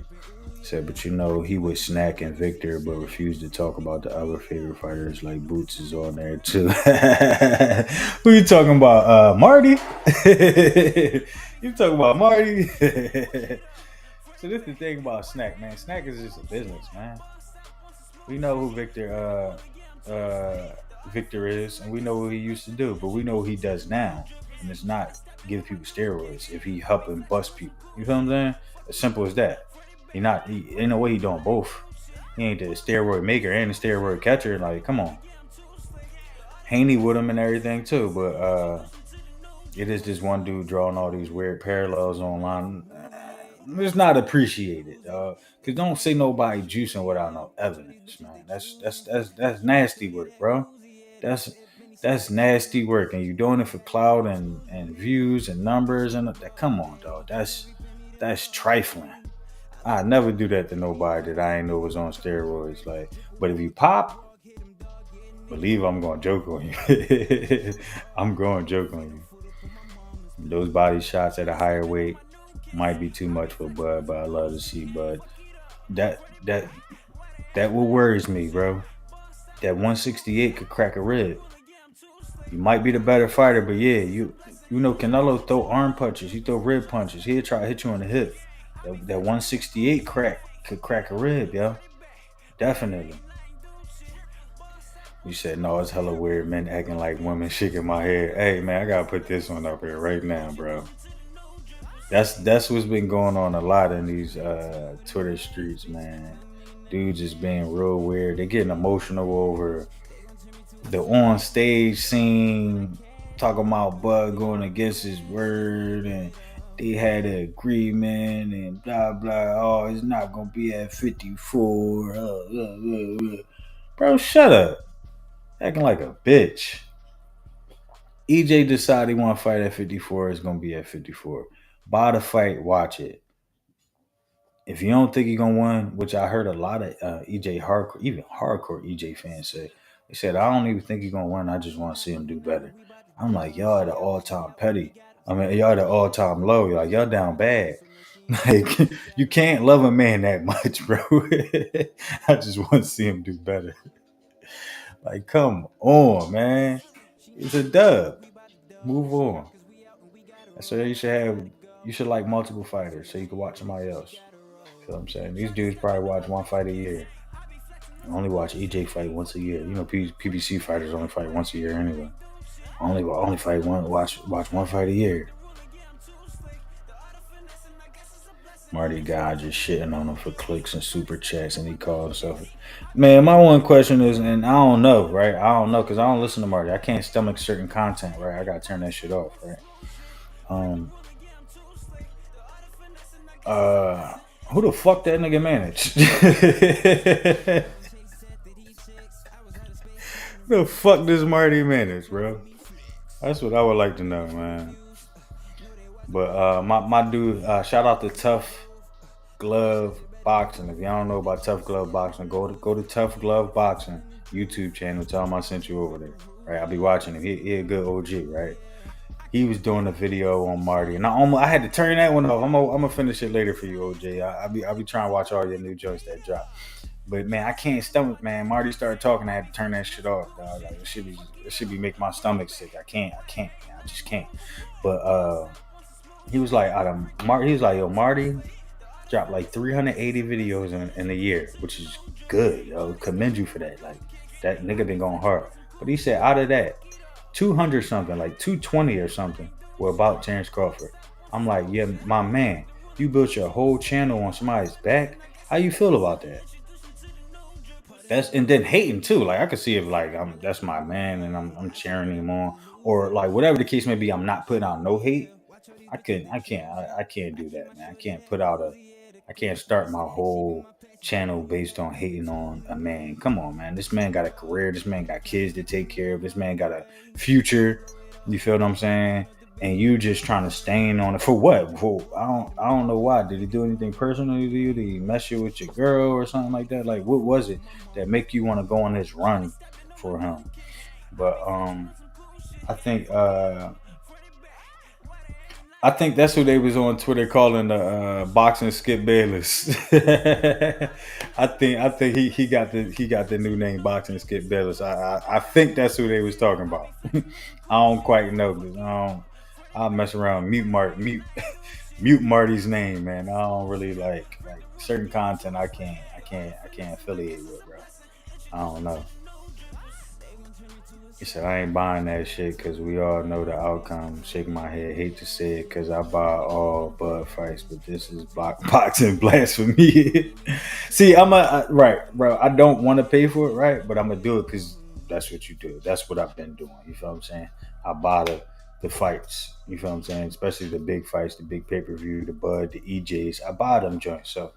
Said, but you know, he would snack and Victor, but refused to talk about the other favorite fighters, like Boots is on there too. Who you talking about? Marty? You talking about Marty? So this is the thing about Snack, man. Snack is just a business, man. We know who Victor is, and we know what he used to do, but we know what he does now, and it's not give people steroids if he help and bust people. You feel what I'm saying? As simple as that. He ain't no way he doing both. He ain't the steroid maker and the steroid catcher. Like, come on. Haney with him and everything too, but it is this one dude drawing all these weird parallels online. It's not appreciated, cause don't say nobody juicing without no evidence, man. That's nasty work, bro. That's that's nasty work, and you're doing it for clout and views and numbers and that. Come on, dog. That's trifling. I never do that to nobody that I ain't know was on steroids. Like, but if you pop, believe I'm gonna joke on you. I'm going to joke on you. Those body shots at a higher weight might be too much for Bud, but I love to see Bud. That that that what worries me, bro. That 168 could crack a rib. You might be the better fighter, but yeah, you know Canelo throw arm punches, he throw rib punches. He'll try to hit you on the hip. That 168 could crack a rib, yo. Definitely. You said no, it's hella weird. Men acting like women, shaking my head. Hey man, I gotta put this one up here right now, bro. That's what's been going on a lot in these Twitter streets, man. Dudes just being real weird. They're getting emotional over the on stage scene, talking about Bud going against his word, and they had an agreement and blah blah. Oh, it's not gonna be at 54. Bro, shut up. Acting like a bitch. EJ decided he want to fight at 54. It's gonna be at 54. Buy the fight, watch it. If you don't think he's gonna win, which I heard a lot of EJ hardcore, even hardcore EJ fans say, they said I don't even think he's gonna win. I just want to see him do better. I'm like, y'all at the all time petty. I mean, y'all at the all time low. Like y'all down bad. Like you can't love a man that much, bro. I just want to see him do better. Like, come on, man. It's a dub. Move on. So you should like multiple fighters so you can watch somebody else. You know what I'm saying? These dudes probably watch one fight a year. I only watch EJ fight once a year. You know, PBC fighters only fight once a year anyway. Only fight watch one fight a year. Marty God just shitting on him for clicks and super chats, and he called himself. Man, my one question is, and I don't know, right? I don't know because I don't listen to Marty. I can't stomach certain content, right? I gotta turn that shit off, right? Who the fuck that nigga managed? Who the fuck does Marty manage, bro? That's what I would like to know, man. But my dude, shout out to Tough Glove Boxing. If y'all don't know about Tough Glove Boxing, go to Tough Glove Boxing YouTube channel. Tell him I sent you over there. Right, I'll be watching him. He a good OG, right? He was doing a video on Marty, and I had to turn that one off. I'm gonna finish it later for you, OJ. I'll be trying to watch all your new joints that drop. But man, I can't stomach, man. Marty started talking, I had to turn that shit off, dog. Like it should be making my stomach sick. I can't, man. I just can't. But he was like, he was like, yo, Marty dropped like 380 videos in a year, which is good, yo. Commend you for that. Like that nigga been going hard. But he said out of that, 200 something, like 220 or something, were about Terrence Crawford. I'm like, yeah, my man, you built your whole channel on somebody's back. How you feel about that? And then hating too. Like I could see if like that's my man and I'm cheering him on, or like whatever the case may be. I'm not putting out no hate. I can't do that, man. I can't start my whole channel based on hating on a man. Come on, man. This man got a career. This man got kids to take care of. This man got a future. You feel what I'm saying? And you just trying to stain on it for what? I don't know why. Did he do anything personally to you? Did he mess you with your girl or something like that? Like what was it that make you want to go on this run for him? But I think that's who they was on Twitter calling the boxing Skip Bayless. I think he got the new name boxing Skip Bayless. I think that's who they was talking about. I don't quite know because I'll mess around mute Marty's name, man. I don't really like certain content. I can't affiliate with, bro. I don't know. He said, I ain't buying that shit because we all know the outcome. Shake my head. Hate to say it because I buy all Bud fights, but this is boxing blasphemy. See, right, bro. I don't want to pay for it, right? But I'm going to do it because that's what you do. That's what I've been doing. You feel what I'm saying? I buy the fights. You feel what I'm saying? Especially the big fights, the big pay-per-view, the Bud, the EJs. I buy them joints. So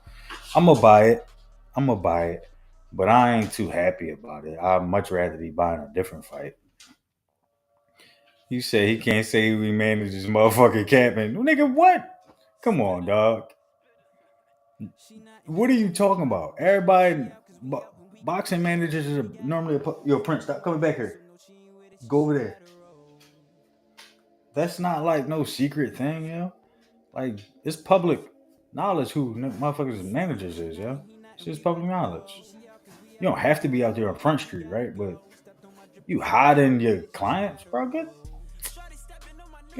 I'm going to buy it. But I ain't too happy about it. I'd much rather be buying a different fight. You say he can't say we manage this motherfucking Capman. Nigga, what? Come on, dog. What are you talking about? Everybody, boxing managers are normally yo, Prince, stop coming back here. Go over there. That's not like no secret thing, yo. Like, it's public knowledge who motherfuckers managers is, yo. It's just public knowledge. You don't have to be out there on Front Street, right? But you hiding your clients, bro. Get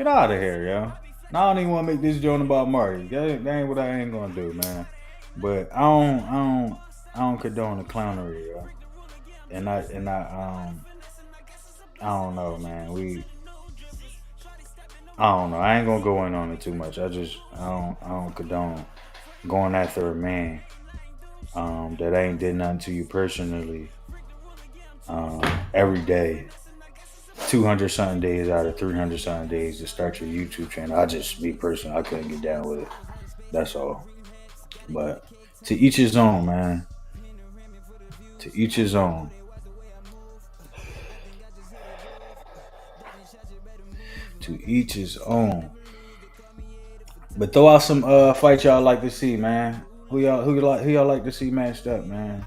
out of here, yo. Now I don't even want to make this joke about Marty. That ain't what I ain't gonna do, man. But I don't condone the clownery, yo. And I don't know, man. I don't know. I ain't gonna go in on it too much. I don't condone going after a man that ain't did nothing to you personally every day. 200 something days out of 300 something days to start your YouTube channel. Me personally, I couldn't get down with it. That's all. But to each his own, man. To each his own. To each his own. But throw out some fights y'all like to see, man. Who y'all like to see matched up, man?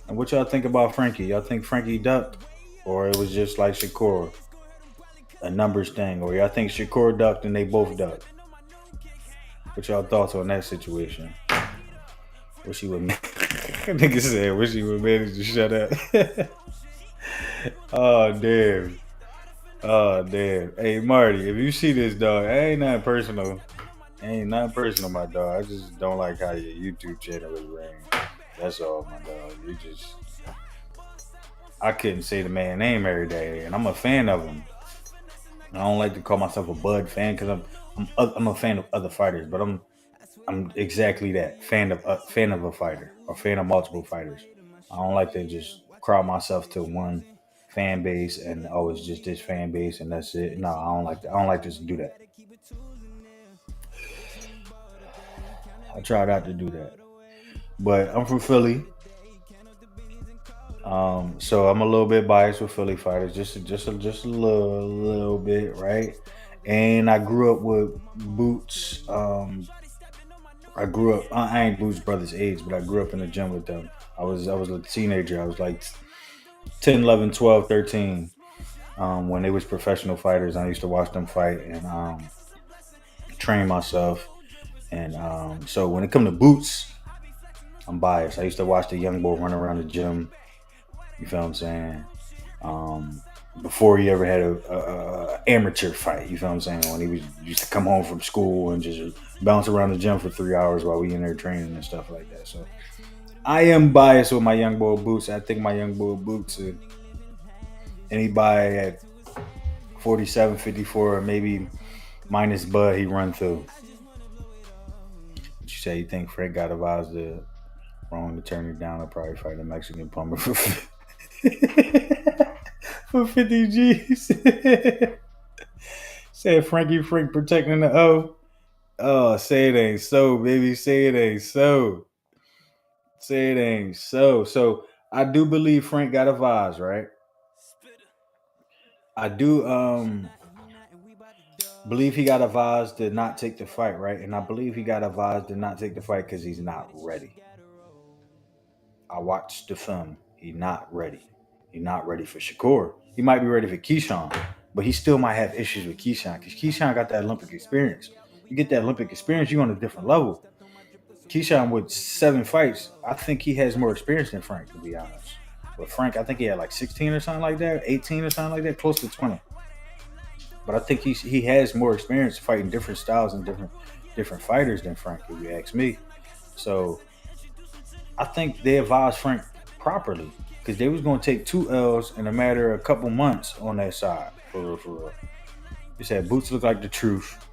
And what y'all think about Frankie? Y'all think Frankie ducked? Or it was just like Shakur, a numbers thing? Or y'all think Shakur ducked and they both ducked? What y'all thoughts on that situation? Wish he would nigga said wish he would manage to shut up. Oh damn. Hey Marty, if you see this dog, ain't nothing personal. My dog. I just don't like how your YouTube channel is ran. That's all, my dog. I couldn't say the man's name every day, and I'm a fan of him. I don't like to call myself a Bud fan because I'm a fan of other fighters, but I'm exactly that, fan of a fighter or fan of multiple fighters. I don't like to just crowd myself to one fan base and it's just this fan base and that's it. No, I don't like that. I don't like to do that. I try not to do that, but I'm from Philly. So I'm a little bit biased with Philly fighters, just a little bit, right? And I grew up with Boots. I ain't Boots brothers' age, but I grew up in the gym with them. I was a teenager. I was like 10, 11, 12, 13 when they was professional fighters. I used to watch them fight and train myself. And so when it come to Boots, I'm biased. I used to watch the young boy run around the gym. You feel what I'm saying? Before he ever had a amateur fight, you feel what I'm saying? When he used to come home from school and just bounce around the gym for 3 hours while we in there training and stuff like that. So I am biased with my young boy Boots. I think my young boy Boots, anybody at 47, 54, or maybe minus Bud, he run through. What you say? You think Frank got advised to wrong to turn it down? I'll probably fight a Mexican plumber for 50 G's. Said Frank protecting the O. Oh, say it ain't so, baby. Say it ain't so. Say it ain't so. So I do believe Frank got advised, right? I do believe he got advised to not take the fight, right? And I believe he got advised to not take the fight because he's not ready. I watched the film. He's not ready. He's not ready for Shakur. He might be ready for Keyshawn, but he still might have issues with Keyshawn because Keyshawn got that Olympic experience. You get that Olympic experience, you're on a different level. Keyshawn with 7 fights, I think he has more experience than Frank, to be honest. But Frank, I think he had like 16 or something like that, 18 or something like that, close to 20. But I think he has more experience fighting different styles and different fighters than Frank, if you ask me. So I think they advised Frank properly. because they was gonna take 2 L's in a matter of a couple months on that side. For real, for real. He said Boots looked like the truth,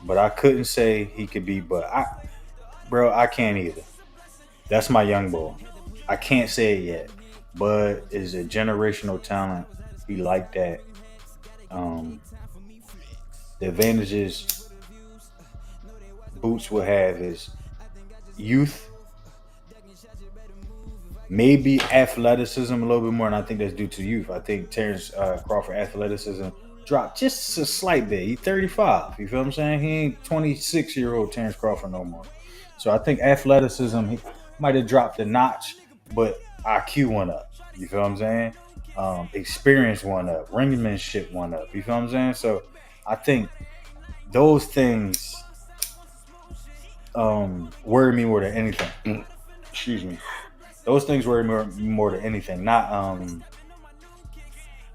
but I couldn't say he could be. But I can't either. That's my young boy. I can't say it yet, but is a generational talent. He like that. Um, the advantages Boots will have is youth, maybe athleticism a little bit more, and I think that's due to youth. I think Terrence Crawford athleticism dropped just a slight bit. He's 35. You feel what I'm saying? He ain't 26-year-old Terrence Crawford no more. So I think athleticism he might have dropped a notch, but IQ went up. You feel what I'm saying? Experience went up. Ringmanship went up. You feel what I'm saying? So I think those things worry me more than anything. Excuse me. Those things worry me more than anything, not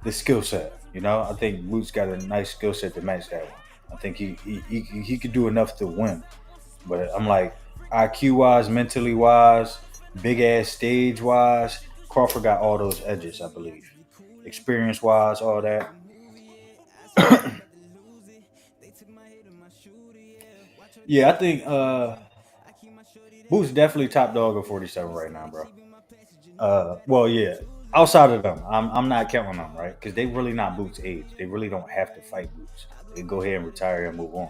the skill set. You know, I think Boots got a nice skill set to match that one. I think he could do enough to win. But I'm like, IQ wise, mentally wise, big ass stage wise, Crawford got all those edges, I believe. Experience wise, all that. Yeah, I think Boots definitely top dog of 47 right now, bro. Well, yeah. Outside of them, I'm not counting them, right? Because they really not Boots' age. They really don't have to fight Boots. They go ahead and retire and move on.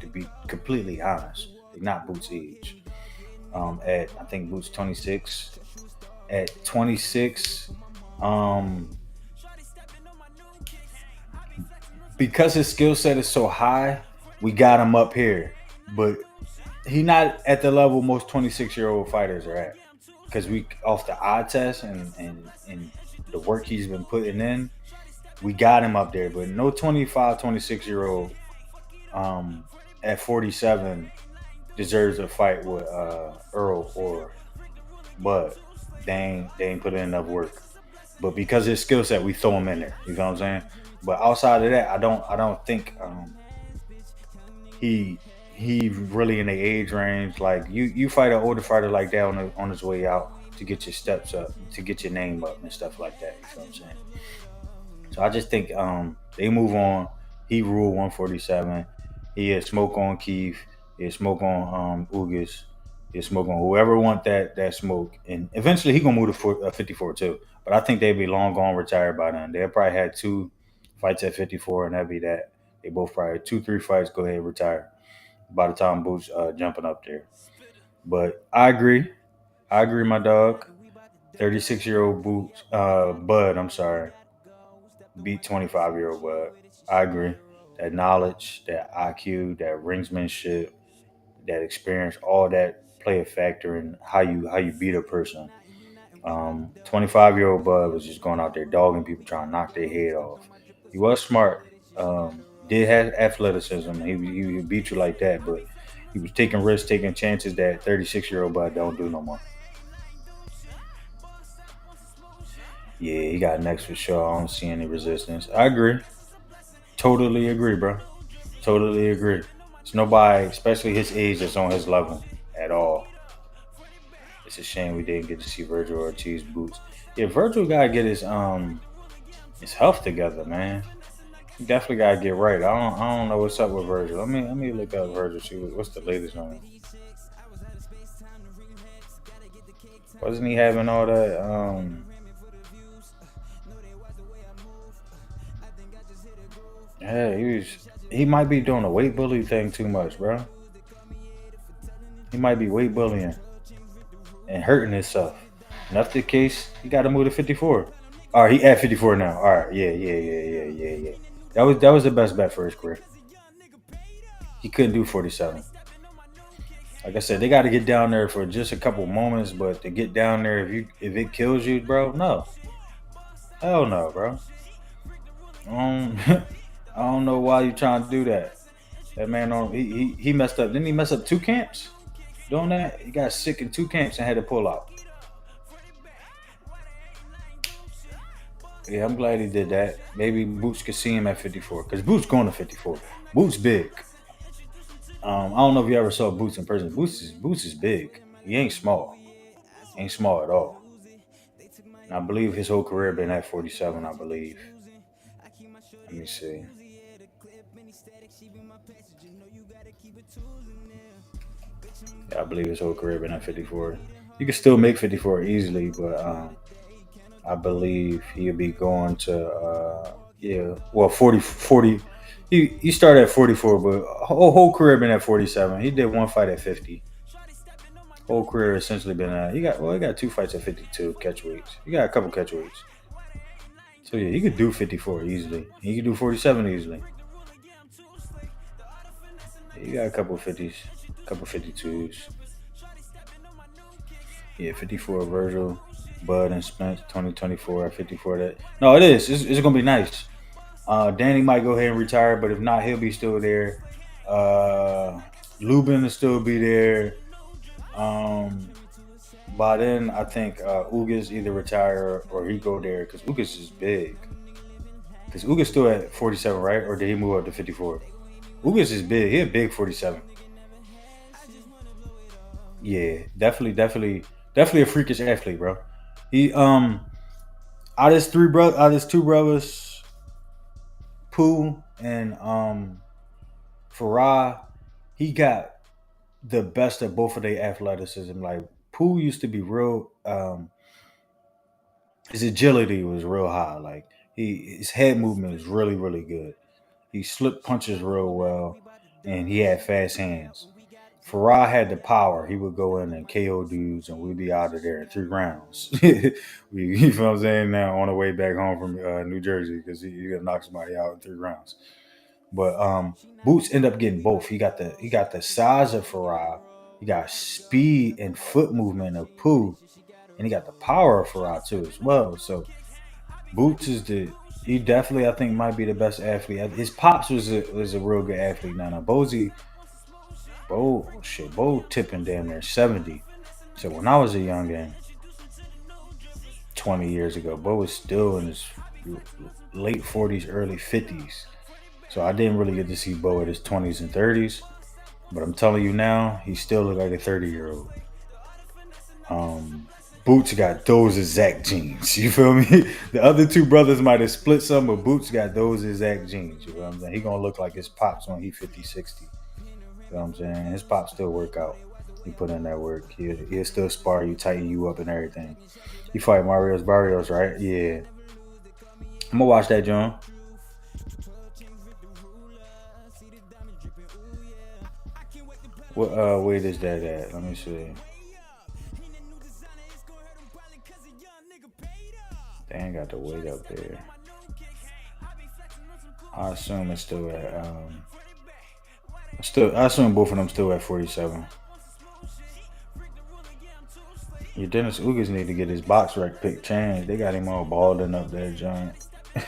To be completely honest, they're not Boots' age. At I think Boots 26. At 26, because his skill set is so high, we got him up here. But he not at the level most 26-year-old fighters are at. Because we off the eye test and the work he's been putting in, we got him up there. But no 25, 26-year-old at 47 deserves a fight with Errol or Bud. They ain't put in enough work. But because of his skill set, we throw him in there. You know what I'm saying? But outside of that, I don't think he really in the age range. Like you fight an older fighter like that on his way out to get your steps up, to get your name up and stuff like that. You know what I'm saying? So I just think they move on. He ruled 147. He had smoke on Keith. He had smoke on Ugas. He had smoke on whoever want that smoke. And eventually he gonna move to 54 too. But I think they'd be long gone retired by then. They probably had 2 fights at 54, and that'd be that. They both probably had 2-3 fights. Go ahead, retire. By the time Boots jumping up there. But I agree, my dog. 36-year-old Boots, Bud, I'm sorry, beat 25-year-old Bud. I agree. That knowledge, that IQ, that ringsmanship, that experience, all that play a factor in how you beat a person. 25-year-old Bud was just going out there dogging people, trying to knock their head off. He was smart. Did have athleticism. He beat you like that, but he was taking risks, taking chances that 36-year-old Bud don't do no more. Yeah, he got next for sure. I don't see any resistance. I agree. Totally agree, bro. Totally agree. It's nobody, especially his age, that's on his level at all. It's a shame we didn't get to see Virgil Ortiz Boots. Yeah, Virgil gotta get his health together, man. He definitely gotta get right. I don't know what's up with Virgil. Let me look up Virgil. See what's the latest on him. Wasn't he having all that? Yeah, he might be doing a weight bully thing too much, bro. He might be weight bullying and hurting himself. And if that's the case, he got to move to 54. All right, he at 54 now. All right, yeah. That was the best bet for his career. He couldn't do 47. Like I said, they got to get down there for just a couple moments, but to get down there, if it kills you, bro, no, hell no, bro. I don't know why you trying to do that. That man, he messed up. Didn't he mess up 2 camps doing that? He got sick in 2 camps and had to pull out. Yeah, I'm glad he did that. Maybe Boots could see him at 54 because Boots going to 54. Boots big. I don't know if you ever saw Boots in person. Boots is big. He ain't small. Ain't small at all. I believe his whole career been at 47. I believe. Let me see. Yeah, I believe his whole career been at 54. You can still make 54 easily, but I believe he'll be going to yeah, well 40. He started at 44, but whole career been at 47. He did one fight at 50. Whole career essentially been at he got 2 fights at 52 catch weights. He got a couple catch weights. So yeah, he could do 54 easily. He could do 47 easily. He got a couple 50s, a couple 52s. Yeah, 54 Virgil, Bud, and Spence, 2024 at 54. That no, it is. It's gonna be nice. Danny might go ahead and retire, but if not, he'll be still there. Lubin will still be there. By then, I think Ugas either retire or he go there because Ugas is big. Because Ugas still at 47, right? Or did he move up to 54? Ugas is big. He a big 47. Yeah, definitely a freakish athlete, bro. He out of his two brothers, Pooh and Farah, he got the best of both of their athleticism. Like Pooh used to be real. His agility was real high. Like his head movement is really good. He slipped punches real well, and he had fast hands. Farah had the power. He would go in and KO dudes, and we'd be out of there in 3 rounds. You feel what I'm saying? Now on the way back home from New Jersey because he gonna knock somebody out in 3 rounds. But Boots end up getting both. He got the size of Farah, he got speed and foot movement of Pooh, and he got the power of Farah too as well. So Boots is he definitely I think might be the best athlete. His pops was a real good athlete. Now Bo tipping damn near 70. So when I was a youngin, 20 years ago, Bo was still in his late 40s, early 50s. So I didn't really get to see Bo at his 20s and 30s. But I'm telling you now, he still look like a 30-year-old. Boots got those exact genes. You feel me? The other two brothers might have split some, but Boots got those exact genes. You know what I'm saying? He gonna look like his pops when he 50, 60. You know what I'm saying? His pops still work out. He put in that work. He'll still spar you, tighten you up and everything. He fight Mario's Barrios, right? Yeah. I'm gonna watch that, John. What weight is that at? Let me see. They ain't got the weight up there. I assume it's still at I assume both of them still at 47. Your Dennis Ugas need to get his box rec pick changed. They got him all balding up there, John.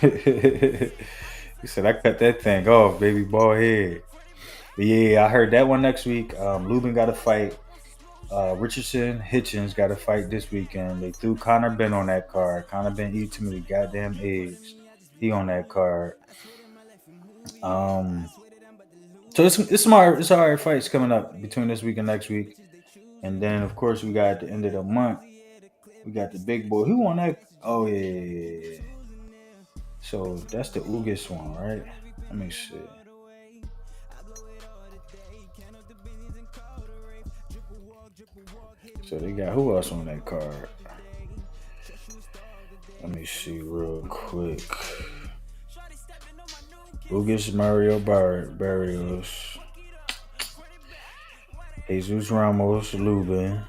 He said, I cut that thing off, baby, bald head. But yeah, I heard that one next week. Lubin got a fight. Richardson Hitchens got a fight this weekend. They threw Conor Ben on that card. Conor Ben eat too many goddamn eggs. He on that card. So it's some alright fights coming up between this week and next week. And then of course we got at the end of the month, we got the big boy. Who won that? Oh yeah. So that's the Ugas one, right? Let me see. So they got who else on that card? Let me see real quick. Ugas Mario Barrios, Jesus Ramos, Lubin,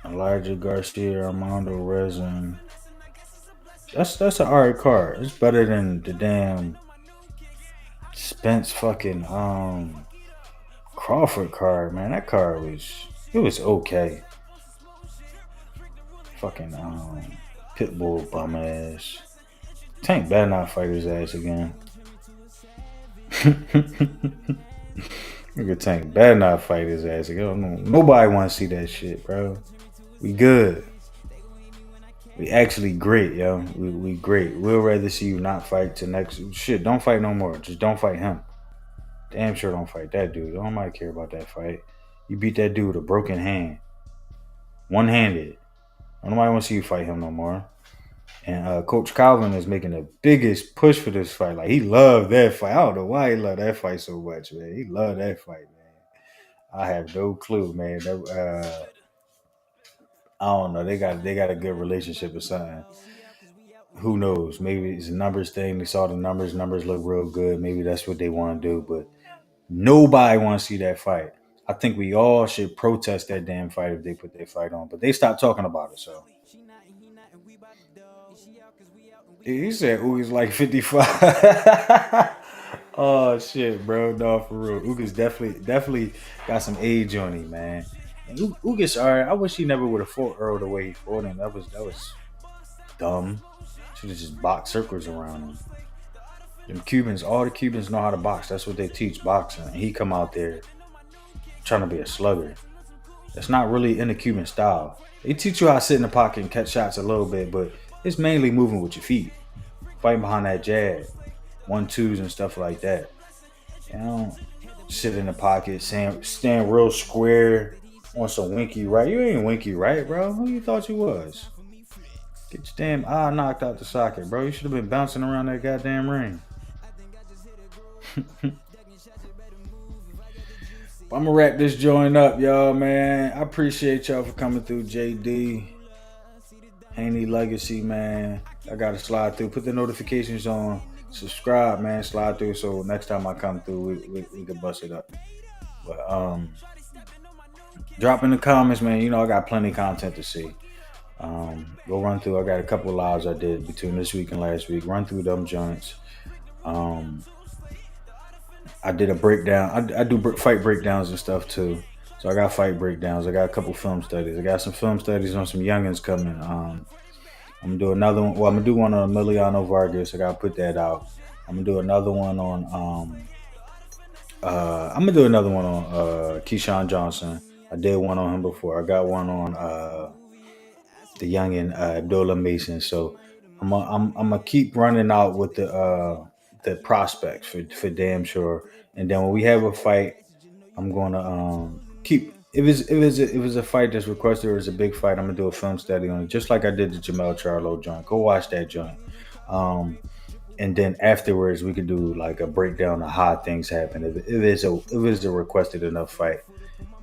Elijah Garcia, Armando Rezin. That's an alright card. It's better than the damn Spence fucking Crawford card, man. That card was okay. Fucking Pitbull bum ass. Tank better not fight his ass again. Nigga Tank better not fight his ass again. Nobody want to see that shit, bro. We good. We actually great, yo. We great. We'll rather see you not fight to next shit. Don't fight no more. Just don't fight him. Damn sure don't fight that dude. I don't might care about that fight. You beat that dude with a broken hand. One-handed. Nobody want to see you fight him no more. And Coach Calvin is making the biggest push for this fight. Like, he loved that fight. I don't know why he loved that fight so much, man. He loved that fight, man. I have no clue, man. I don't know. They got a good relationship or something. Who knows? Maybe it's a numbers thing. They saw the numbers. Numbers look real good. Maybe that's what they want to do. But nobody want to see that fight. I think we all should protest that damn fight if they put that fight on. But they stopped talking about it, so. He said Uga's like 55. Oh shit, bro. No, for real. Uga's definitely got some age on him, man. And Uga's alright. I wish he never would have fought Earl the way he fought him. That was dumb. Should have just boxed circles around him. Them Cubans, all the Cubans know how to box. That's what they teach, boxing. And he come out there trying to be a slugger. That's not really in the Cuban style. They teach you how to sit in the pocket and catch shots a little bit, but it's mainly moving with your feet. Fighting behind that jab. 1-2s and stuff like that. You know, sit in the pocket, stand real square on some winky right. You ain't winky right, bro. Who you thought you was? Get your damn eye knocked out the socket, bro. You should have been bouncing around that goddamn ring. I'm gonna wrap this joint up, y'all, man. I appreciate y'all for coming through, JD. Haney Legacy, man. I gotta slide through. Put the notifications on. Subscribe, man. Slide through so next time I come through, we can bust it up. But drop in the comments, man. You know I got plenty of content to see. Go run through. I got a couple of lives I did between this week and last week. Run through them joints. I did a breakdown. I do fight breakdowns and stuff too. So I got fight breakdowns. I got a couple film studies. I got some film studies on some youngins coming. I'm gonna do another one. Well, I'm gonna do one on Emiliano Vargas. I gotta put that out. I'm gonna do another one on Keyshawn Johnson. I did one on him before. I got one on the youngin Abdullah Mason. So I'm gonna keep running out with the prospects for damn sure. And then when we have a fight, I'm gonna keep. If it's a fight that's requested or it's a big fight, I'm gonna do a film study on it, just like I did the Jamel Charlo joint. Go watch that joint. And then afterwards, we could do like a breakdown of how things happen if it's a requested enough fight.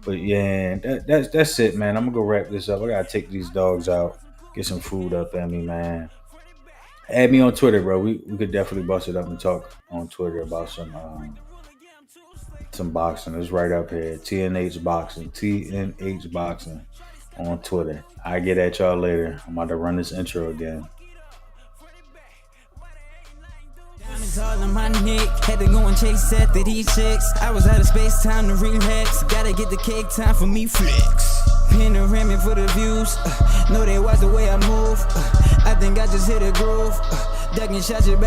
But yeah, that's it, man. I'm gonna go wrap this up. I gotta take these dogs out, get some food up at me, man. Add me on Twitter, bro. We could definitely bust it up and talk on Twitter about some boxing. It's right up here. TNH Boxing on Twitter. I get at y'all later. I'm about to run this intro again. Diamonds all on my neck, had to go and chase after these chicks. I was out of space, time to relax. Gotta get the cake, time for me flex. Panoramic for the views, know they watch the way I move. I think I just hit a groove. Ducking shots, you